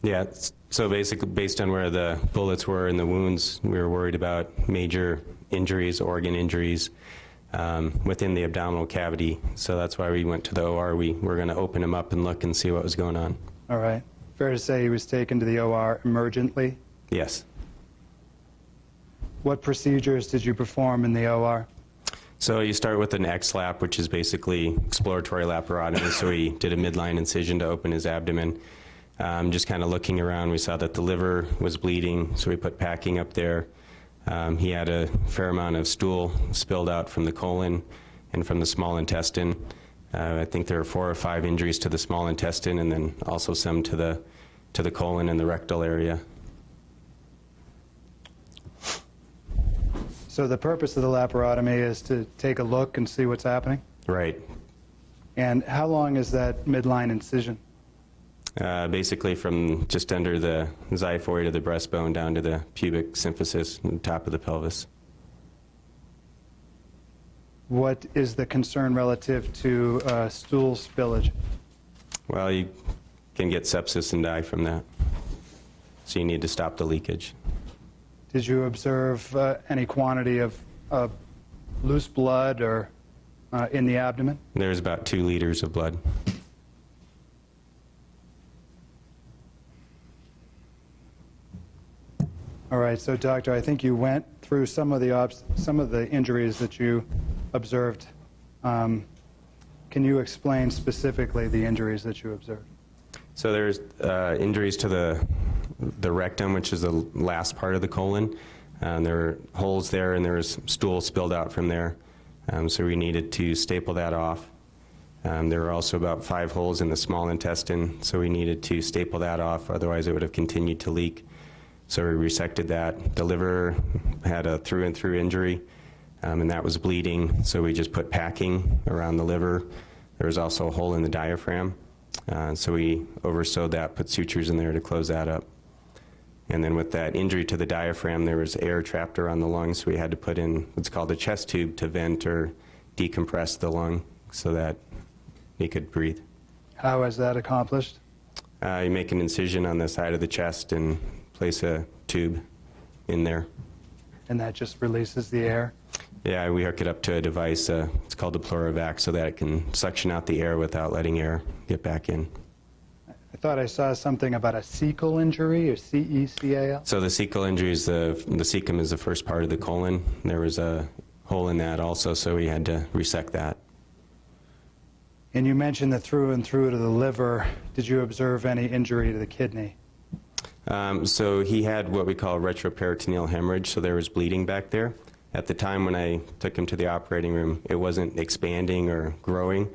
Yeah, so basically, based on where the bullets were and the wounds, we were worried about major injuries, organ injuries within the abdominal cavity. So that's why we went to the OR. We were going to open him up and look and see what was going on. All right. Fair to say he was taken to the OR emergently? Yes. What procedures did you perform in the OR? So you start with an X-lap, which is basically exploratory laparotomy. So we did a midline incision to open his abdomen. Just kind of looking around, we saw that the liver was bleeding, so we put packing up there. He had a fair amount of stool spilled out from the colon and from the small intestine. I think there are 4 or 5 injuries to the small intestine, and then also some to the colon and the rectal area. So the purpose of the laparotomy is to take a look and see what's happening? Right. And how long is that midline incision? Basically from just under the xiphoid of the breastbone down to the pubic symphysis, and top of the pelvis. What is the concern relative to stool spillage? Well, you can get sepsis and die from that. So you need to stop the leakage. Did you observe any quantity of loose blood or in the abdomen? There's about 2 liters of blood. All right, so doctor, I think you went through some of the injuries that you observed. Can you explain specifically the injuries that you observed? So there's injuries to the rectum, which is the last part of the colon. There were holes there, and there was stool spilled out from there. So we needed to staple that off. There were also about 5 holes in the small intestine, so we needed to staple that off, otherwise it would have continued to leak. So we resected that. The liver had a through-and-through injury, and that was bleeding, so we just put packing around the liver. There was also a hole in the diaphragm, so we oversewed that, put sutures in there to close that up. And then with that injury to the diaphragm, there was air trapped around the lung, so we had to put in what's called a chest tube to vent or decompress the lung so that he could breathe. How is that accomplished? You make an incision on the side of the chest and place a tube in there. And that just releases the air? Yeah, we hook it up to a device, it's called a Pleurovac, so that it can suction out the air without letting air get back in. I thought I saw something about a cecal injury, or C-E-C-A-L? So the cecal injury is the cecum is the first part of the colon. There was a hole in that also, so we had to resect that. And you mentioned the through and through to the liver. Did you observe any injury to the kidney? So he had what we call retroperitoneal hemorrhage, so there was bleeding back there. At the time when I took him to the operating room, it wasn't expanding or growing.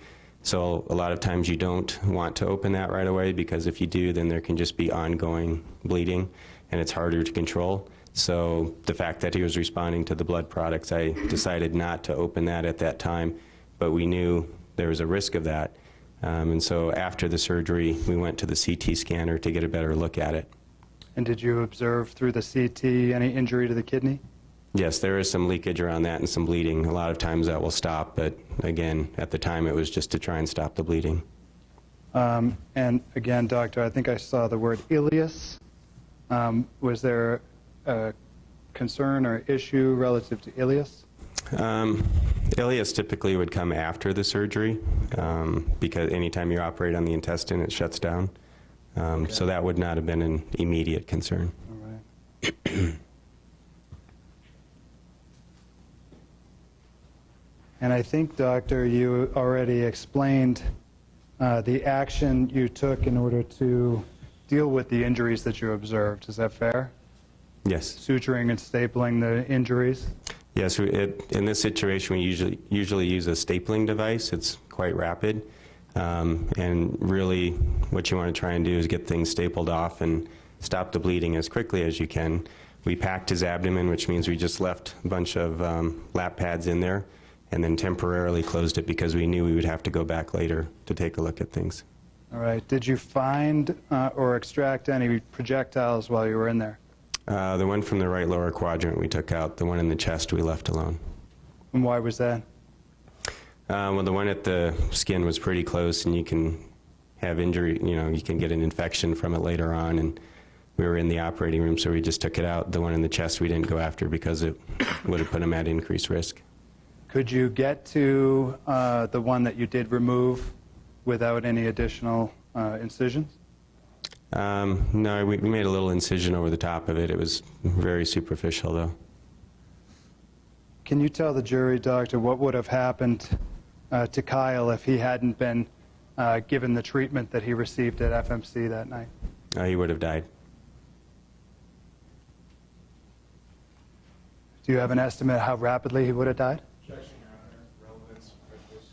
So a lot of times you don't want to open that right away, because if you do, then there can just be ongoing bleeding, and it's harder to control. So the fact that he was responding to the blood products, I decided not to open that at that time, but we knew there was a risk of that. And so after the surgery, we went to the CT scanner to get a better look at it. And did you observe through the CT any injury to the kidney? Yes, there is some leakage around that and some bleeding. A lot of times that will stop, but again, at the time it was just to try and stop the bleeding. And again, doctor, I think I saw the word ileus. Was there a concern or issue relative to ileus? Ileus typically would come after the surgery, because anytime you operate on the intestine, it shuts down. So that would not have been an immediate concern. All right. And I think, doctor, you already explained the action you took in order to deal with the injuries that you observed. Is that fair? Yes. Suturing and stapling the injuries? Yes, in this situation, we usually use a stapling device. It's quite rapid. And really, what you want to try and do is get things stapled off and stop the bleeding as quickly as you can. We packed his abdomen, which means we just left a bunch of lap pads in there and then temporarily closed it because we knew we would have to go back later to take a look at things. All right. Did you find or extract any projectiles while you were in there? The one from the right lower quadrant we took out. The one in the chest we left alone. And why was that? Well, the one at the skin was pretty close, and you can have injury, you can get an infection from it later on, and we were in the operating room, so we just took it out. The one in the chest we didn't go after because it would have put him at increased risk. Could you get to the one that you did remove without any additional incisions? No, we made a little incision over the top of it. It was very superficial, though. Can you tell the jury, Doctor, what would have happened to Kyle if he hadn't been given the treatment that he received at FMC that night? He would have died. Do you have an estimate how rapidly he would have died? Objection, Your Honor. Relevance, prejudice.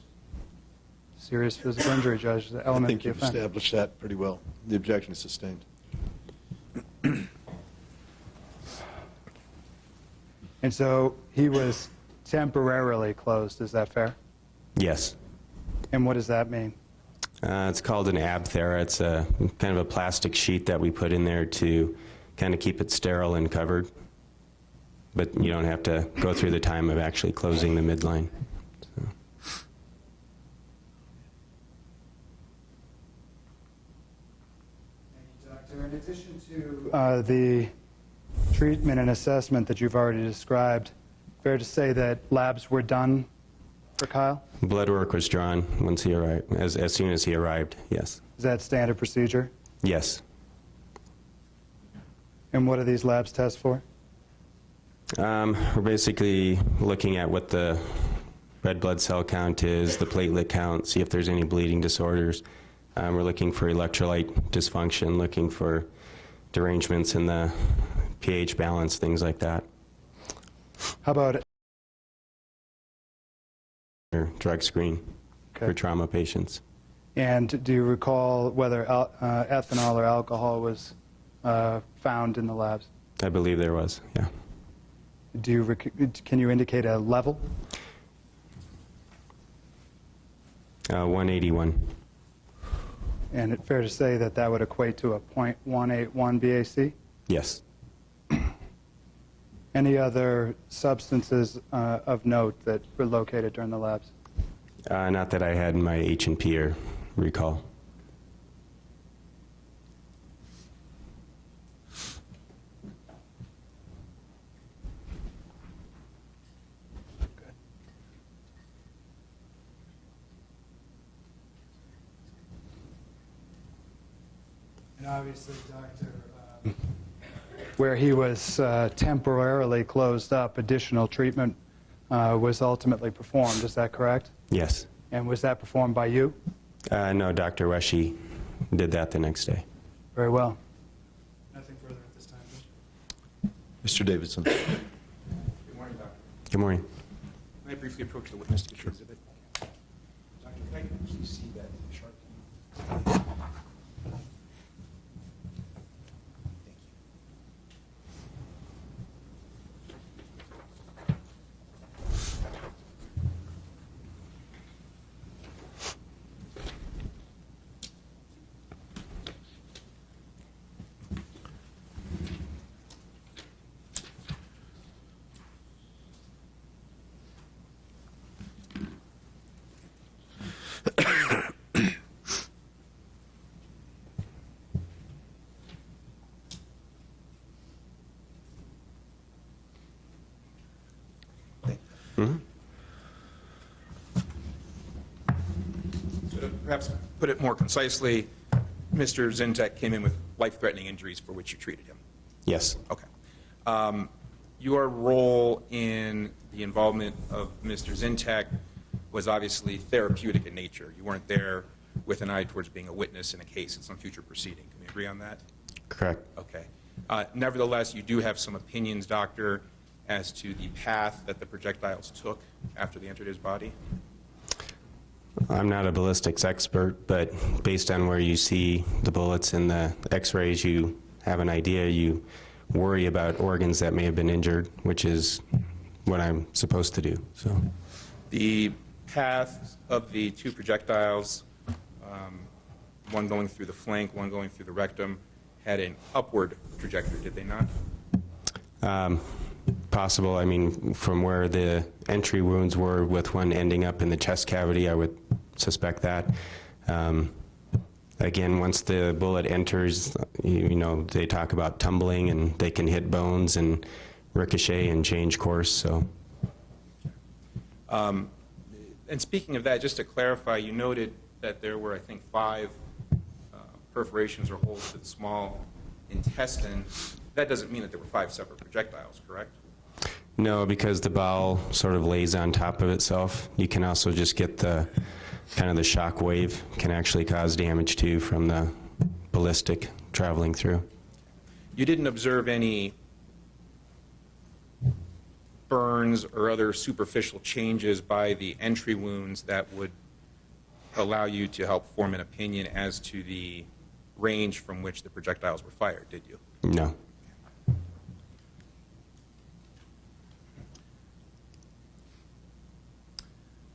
Serious physical injury, Judge, the I element think of the you've offense. established that pretty well. The objection is sustained. And so he was temporarily closed, is that fair? Yes. And what does that mean? It's called an abthera. It's a kind of a plastic sheet that we put in there to kind of keep it sterile and covered. But you don't have to go through the time of actually closing the midline. So. Thank you, Doctor. In addition to the treatment and assessment that you've already described, fair to say that labs were done for Kyle? Blood work was drawn once he arrived, as soon as he arrived, yes. Is that standard procedure? Yes. And what do these labs test for? We're basically looking at what the red blood cell count is, the platelet count, see if there's any bleeding disorders. We're looking for electrolyte dysfunction, looking for derangements in the pH balance, things like that. How about Or drug screen Okay. for trauma patients. And do you recall whether ethanol or alcohol was found in the labs? I believe there was, yeah. Can you indicate a level? 181. And it's fair to say that that would equate to a .181 BAC? Yes. Any other substances of note that were located during the labs? Not that I had in my H&P or recall. And obviously, Doctor, where he was temporarily closed up, additional treatment was ultimately performed. Is that correct? Yes. And was that performed by you? No, Dr. Weshy did that the next day. Very well. Nothing further at this time, Judge. Mr. Davidson. Good morning, Doctor. Good morning. May I briefly approach the witness to get your exhibit? Doctor, can I actually see that chart? Thank you. So to perhaps put it more concisely, Mr. Zintek came in with life-threatening injuries for which you treated him. Yes. Okay. Your role in the involvement of Mr. Zintek was obviously therapeutic in nature. You weren't there with an eye towards being a witness in a case in some future proceeding. Can we agree on that? Correct. Okay. Nevertheless, you do have some opinions, Doctor, as to the path that the projectiles took after they entered his body? I'm not a ballistics expert, but based on where you see the bullets in the x-rays, you have an idea. worry about organs that may have been injured, which is what I'm supposed to do. So, The path of the two projectiles, one going through the flank, one going through the rectum, had an upward trajectory, did they not? possible, I mean, from where the entry wounds were with one ending up in the chest cavity, I would suspect that. Again, once the bullet enters, you know, they talk about tumbling and they can hit bones and ricochet and change course, so. And speaking of that, just to clarify, you noted that there were, I think, 5 perforations or holes to the small intestine. That doesn't mean that there were 5 separate projectiles, correct? No, because the bowel sort of lays on top of itself. You can also just get the kind of the shock wave can actually cause damage too from the ballistic traveling through. You didn't observe any burns or other superficial changes by the entry wounds that would allow you to help form an opinion as to the range from which the projectiles were fired, did you? No.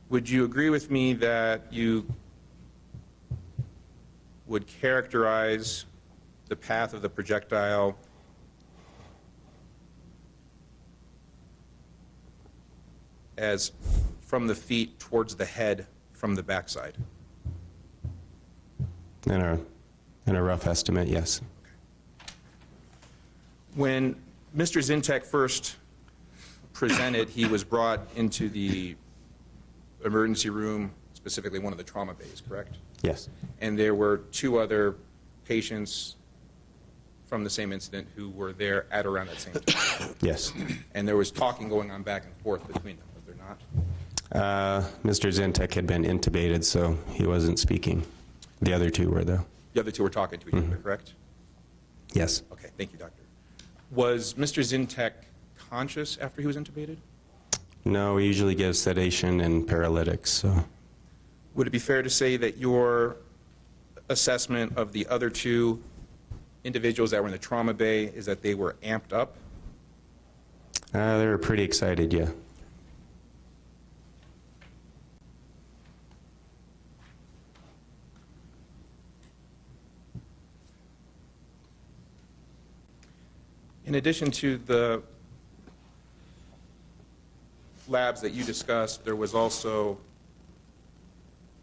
Would you agree with me that you would characterize the path of the projectile as from the feet towards the head from the backside? In a rough estimate, yes. When Mr. Zintek first presented, he was brought into the emergency room, specifically one of the trauma bays, correct? Yes. And there were 2 other patients from the same incident who were there at around that same time. Yes. And there was talking going on back and forth between them, was there not? Mr. Zintek had been intubated, so he wasn't speaking. The other 2 were, though. The other 2 were talking to each other, correct? Yes. Okay, thank you, doctor. Was Mr. Zintek conscious after he was intubated? No, we usually give sedation and paralytics, so. Would it be fair to say that your assessment of the other 2 individuals that were in the trauma bay is that they were amped up? They were pretty excited, yeah. In addition to the labs that you discussed, there was also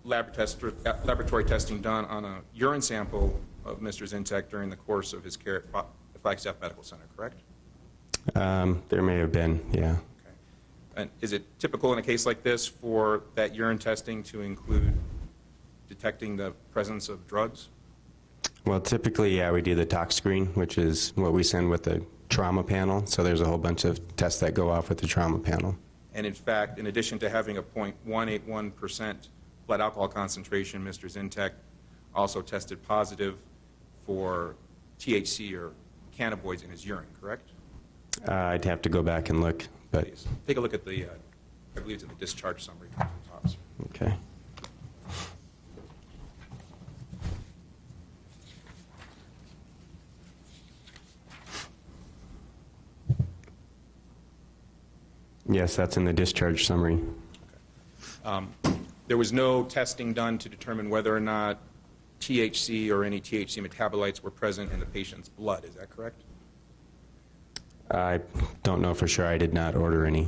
laboratory testing done on a urine sample of Mr. Zintek during the course of his care at Flagstaff Medical Center, correct? There may have been, yeah. Okay. And is it typical in a case like this for that urine testing to include detecting the presence of drugs? Well, typically, yeah, we do the tox screen, which is what we send with the trauma panel. So there's a whole bunch of tests that go off with the trauma panel. And in fact, in addition to having a 0.181% blood alcohol concentration, Mr. Zintek also tested positive for THC or cannabinoids in his urine, correct? I'd have to go back and look, but Please. Take a look at the, I believe it's in the discharge summary. Tops. okay. Yes, that's in the discharge summary. There was no testing done to determine whether or not THC or any THC metabolites were present in the patient's blood, is that correct? I don't know for sure. I did not order any.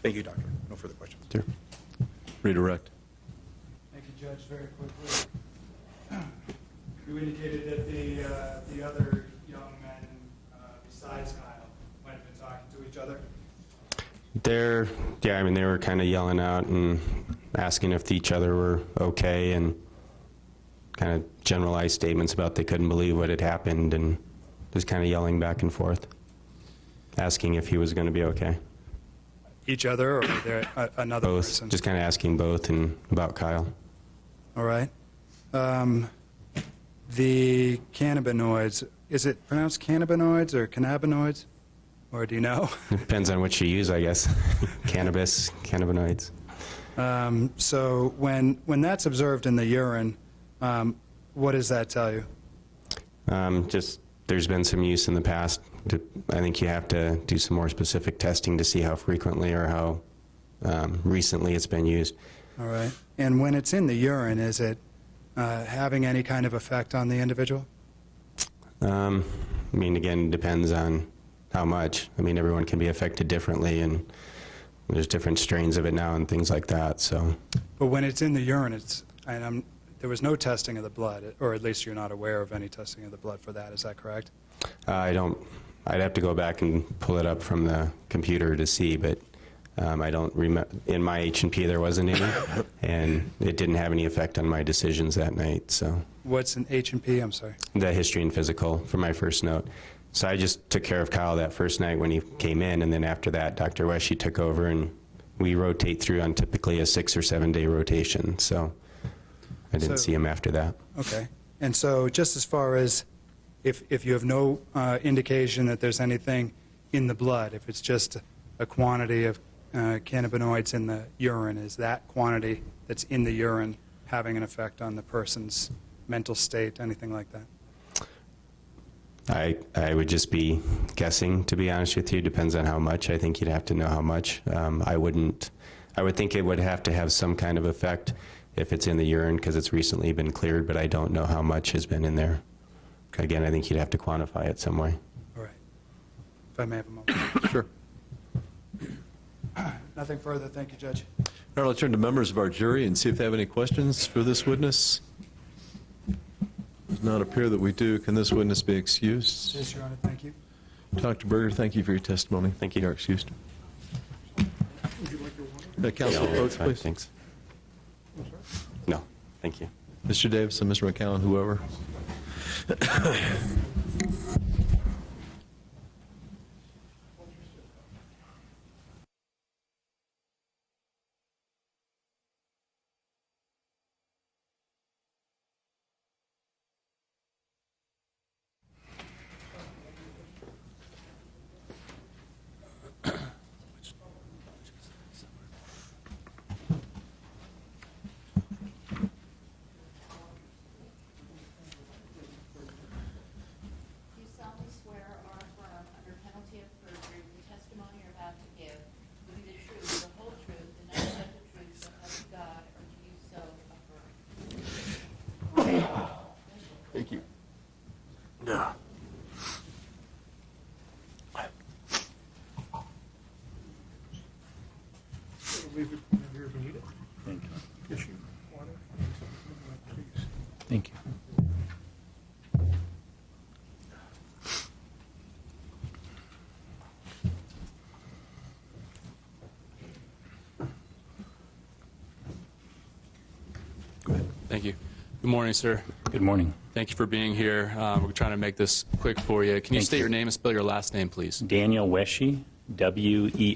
Thank you, doctor. No further questions. Sure. Redirect. Thank you, Judge. Very quickly. You indicated that the other young men besides Kyle might have been talking to each other. Yeah, I mean, they were kind of yelling out and asking if each other were okay and kind of generalized statements about they couldn't believe what had happened and just kind of yelling back and forth, asking if he was going to be okay. Each other, or was there another Both, person? just kind of asking both and about Kyle. All right. The cannabinoids, is it pronounced cannabinoids or cannabinoids? Or do you know? Depends on what you use, I guess. Cannabis, cannabinoids. So when that's observed in the urine, what does that tell you? Just there's been some use in the past. I think you have to do some more specific testing to see how frequently or how recently it's been used. All right. And when it's in the urine, is it having any kind of effect on the individual? I mean, again, depends on how much. I mean, everyone can be affected differently, and there's different strains of it now and things like that. So, But when it's in the urine, there was no testing of the blood, or at least you're not aware of any testing of the blood for that. Is that correct? I don't. I'd have to go back and pull it up from the computer to see, but I don't remember. In my H&P, there wasn't any, and it didn't have any effect on my decisions that night. So, What's an H&P? I'm sorry. the history and physical for my first note. So I just took care of Kyle that first night when he came in, and then after that, Dr. Weshy took over, and we rotate through on typically a 6 or 7 day rotation. So I didn't So- see him after that. Okay. And so just as far as if you have no indication that there's anything in the blood, if it's just a quantity of cannabinoids in the urine, is that quantity that's in the urine having an effect on the person's mental state, anything like that? I would just be guessing, to be honest with you. Depends on how much. I think you'd have to know how much. I would think it would have to have some kind of effect if it's in the urine because it's recently been cleared, but I don't know how much has been in there. Again, I think you'd have to quantify it some way. All right. If I may have a moment. Sure. Nothing further. Thank you, Judge. All right, I'll turn to members of our jury and see if they have any questions for this witness. Does not appear that we do. Can this witness be excused? Yes, Your Honor. Thank you. Dr. Berger, thank you for your testimony. Thank you. You are excused. Counsel No, approach, fine, please. thanks. No, thank you. Mr. Davis and Mr. McCowan, whoever. Do you solemnly swear or affirm under penalty of perjury the testimony you're about to give will be the truth, the whole truth, and nothing but the truth, so help you God, or do you so affirm? Thank you. Thank you. Thank you. Good morning, sir. Good morning. Thank you for being here. We're trying to make this quick for you. Can you Thank state you. your name and spell your last name, please? Daniel Wesche, W-E-S-C-H-E.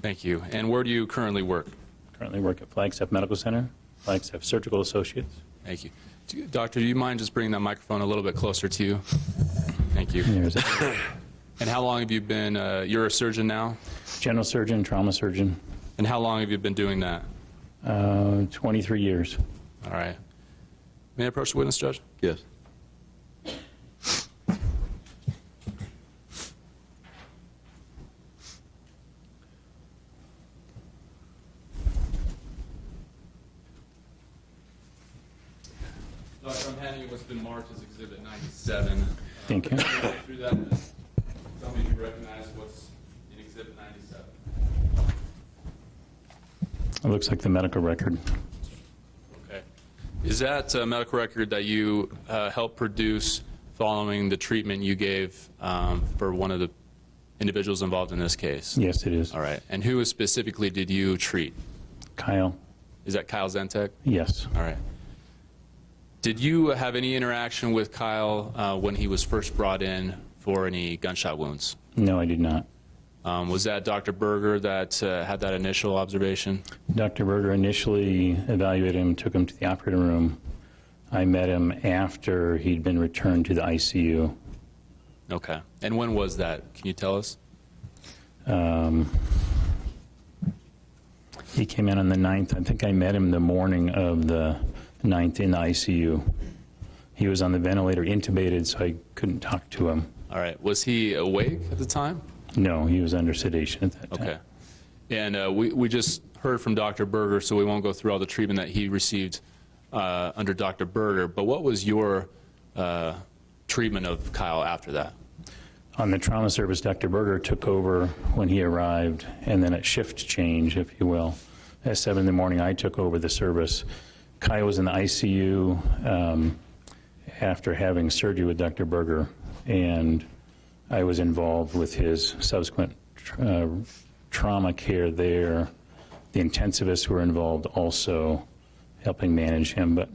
Thank you. And where do you currently work? Currently work at Flagstaff Medical Center, Flagstaff Surgical Associates. Thank you. Doctor, do you mind just bringing that microphone a little bit closer to you? Thank you. There's a And how long have you been, you're a surgeon now? general surgeon, trauma surgeon, And how long have you been doing that? 23 years. All right. May I approach the witness, Judge? Yes. Doctor, I'm handing you what's been marked as Exhibit 97. Thank you. Through that, just tell me if you recognize what's in Exhibit 97. It looks like the medical record. Okay. Is that a medical record that you helped produce following the treatment you gave for one of the individuals involved in this case? Yes, it is. All right. And who specifically did you treat? Kyle? Is that Kyle Zentek? Yes. All right. Did you have any interaction with Kyle when he was first brought in for any gunshot wounds? No, I did not. Was that Dr. Berger that had that initial observation? Dr. Berger initially evaluated him, took him to the operating room. I met him after he'd been returned to the ICU. Okay. And when was that? Can you tell us? He came in on the 9th. I think I met him the morning of the 9th in the ICU. He was on the ventilator, intubated, so I couldn't talk to him. All right. Was he awake at the time? No, he was under sedation at that time. Okay. And we just heard from Dr. Berger, so we won't go through all the treatment that he received under Dr. Berger. But what was your treatment of Kyle after that? On the trauma service, Dr. Berger took over when he arrived, and then at shift change, if you will. At 7 in the morning, I took over the service. Kyle was in the ICU after having surgery with Dr. Berger, and I was involved with his subsequent trauma care there. The intensivists were involved also, helping manage him, but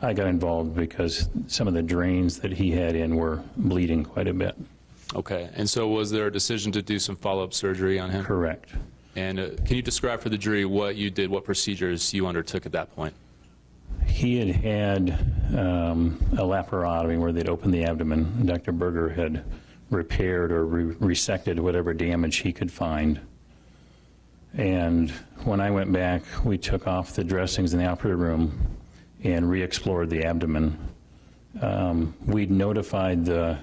I got involved because some of the drains that he had in were bleeding quite a bit. Okay. And so was there a decision to do some follow-up surgery on him? Correct. And can you describe for the jury what you did, what procedures you undertook at that point? He had a laparotomy where they'd opened the abdomen. Dr. Berger had repaired or resected whatever damage he could find. And when I went back, we took off the dressings in the operating room and re-explored the abdomen. We'd notified the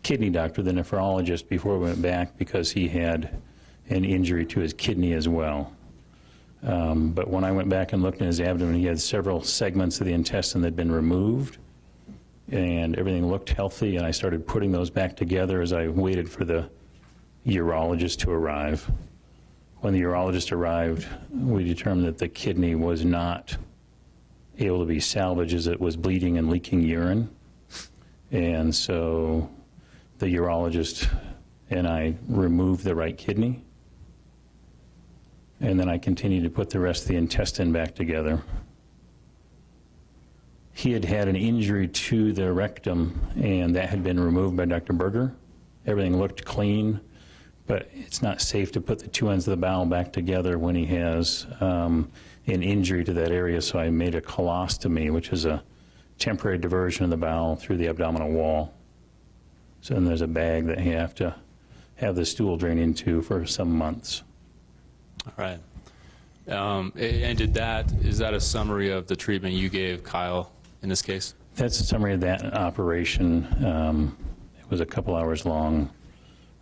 kidney doctor, the nephrologist, before we went back because he had an injury to his kidney as well. But when I went back and looked in his abdomen, he had several segments of the intestine that had been removed, and everything looked healthy, and I started putting those back together as I waited for the urologist to arrive. When the urologist arrived, we determined that the kidney was not able to be salvaged as it was bleeding and leaking urine. And so the urologist and I removed the right kidney. And then I continued to put the rest of the intestine back together. He had had an injury to the rectum, and that had been removed by Dr. Berger. Everything looked clean, but it's not safe to put the two ends of the bowel back together when he has an injury to that area, so I made a colostomy, which is a temporary diversion of the bowel through the abdominal wall. So then there's a bag that you have to have the stool drain into for some months. All right. And is that a summary of the treatment you gave Kyle in this case? That's a summary of that operation. It was a couple hours long.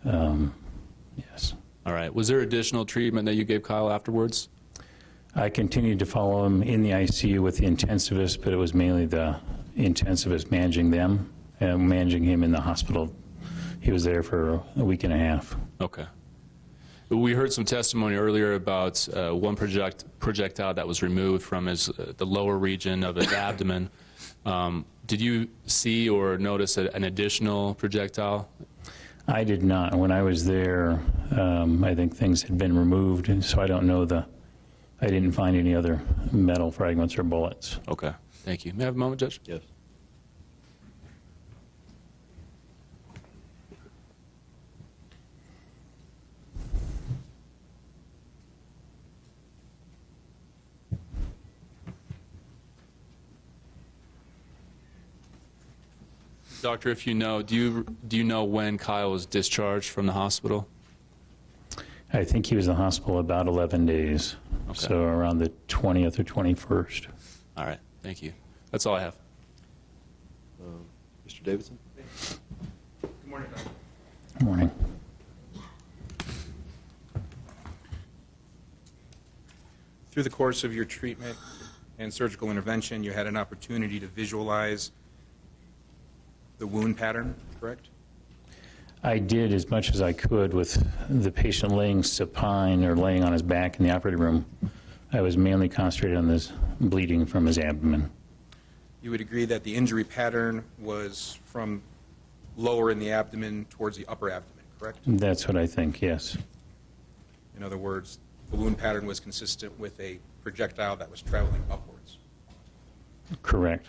Yes. All right. Was there additional treatment that you gave Kyle afterwards? I continued to follow him in the ICU with the intensivist, but it was mainly the intensivist managing them and managing him in the hospital. He was there for a week and a half. Okay. We heard some testimony earlier about one projectile that was removed from the lower region of his abdomen. Did you see or notice an additional projectile? I did not. When I was there, I think things had been removed, and so I don't know I didn't find any other metal fragments or bullets. Okay. Thank you. May I have a moment, Judge? Yes. Doctor, if you know, do you know when Kyle was discharged from the hospital? I think he was in the hospital about 11 days, Okay. so around the 20th or 21st. All right. Thank you. That's all I have. Mr. Davidson? Good morning, Doctor. Good morning. Through the course of your treatment and surgical intervention, you had an opportunity to visualize the wound pattern, correct? I did as much as I could with the patient laying supine or laying on his back in the operating room. I was mainly concentrated on this bleeding from his abdomen. You would agree that the injury pattern was from lower in the abdomen towards the upper abdomen, correct? That's what I think, yes. In other words, the wound pattern was consistent with a projectile that was traveling upwards. Correct.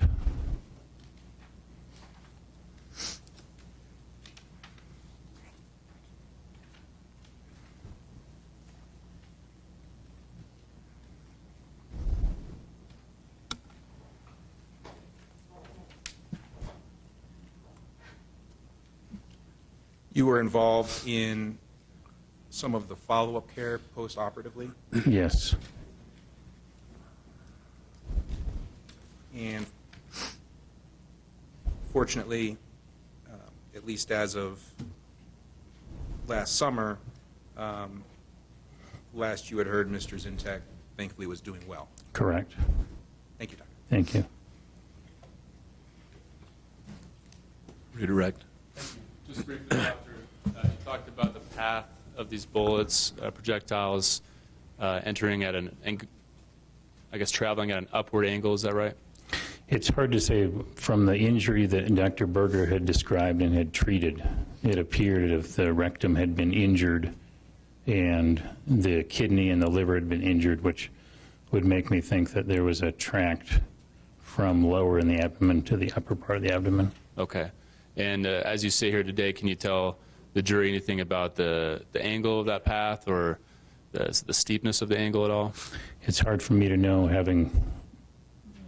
You were involved in some of the follow-up care post-operatively, Yes. and fortunately, at least as of last summer, last you had heard Mr. Zintek thankfully was doing well. Correct. Thank you, Doctor. Thank you. Redirect. Just briefly, Doctor, you talked about the path of these bullets, projectiles entering at traveling at an upward angle, is that right? It's hard to say. From the injury that Dr. Berger had described and had treated, it appeared as if the rectum had been injured and the kidney and the liver had been injured, which would make me think that there was a tract from lower in the abdomen to the upper part of the abdomen. Okay. And as you sit here today, can you tell the jury anything about the angle of that path or the steepness of the angle at all? It's hard for me to know, having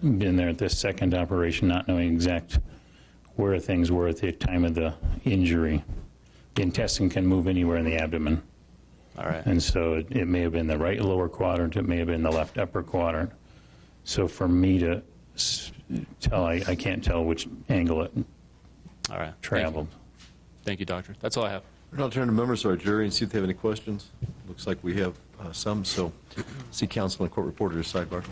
been there at this second operation, not knowing exact where things were at the time of the injury. The intestine can move anywhere in the abdomen. All right. And so it may have been the right lower quadrant, it may have been the left upper quadrant. So for me to tell, I can't tell which angle it All right. traveled. Thank you, Doctor. That's all I have. I'll turn to members of our jury and see if they have any questions. Looks like we have some, so see counsel and court reporter to sidebar.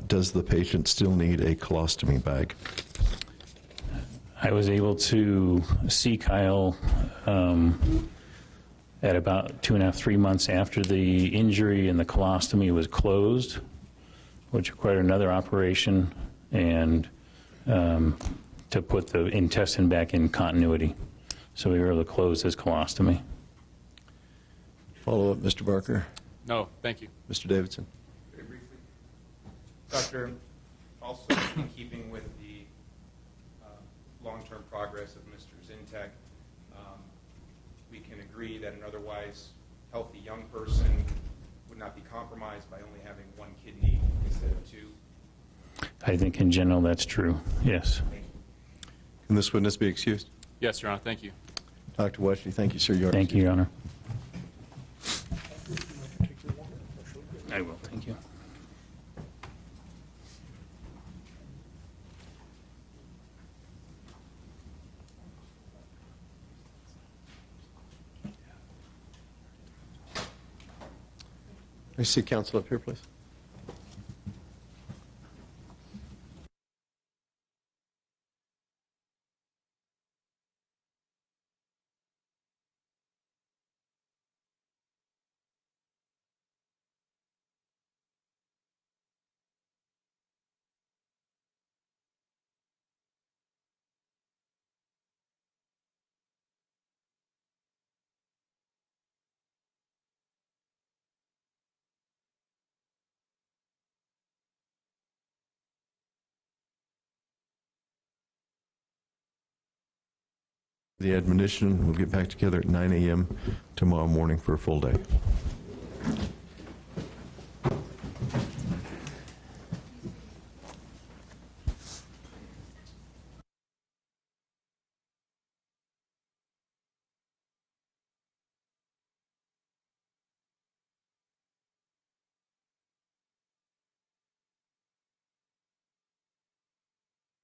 Does the patient still need a colostomy bag? I was able to see Kyle at about 2.5, 3 months after the injury, and the colostomy was closed, which required another operation, and to put the intestine back in continuity. So we were able to close his colostomy. Follow up, Mr. Barker. No, thank you. Mr. Davidson. Very briefly. Doctor, also in keeping with the long-term progress of Mr. Zintek, we can agree that an otherwise healthy young person would not be compromised by only having one kidney instead of two. I think in general that's true, yes. Thank you. Can this witness be excused? Yes, Your Honor. Thank you. Dr. Weshley, thank you, sir. You are Thank you, excused. Your Honor. I will, thank you. I see counsel up here, please. The admonition, we'll get back together at 9 a.m. tomorrow morning for a full day.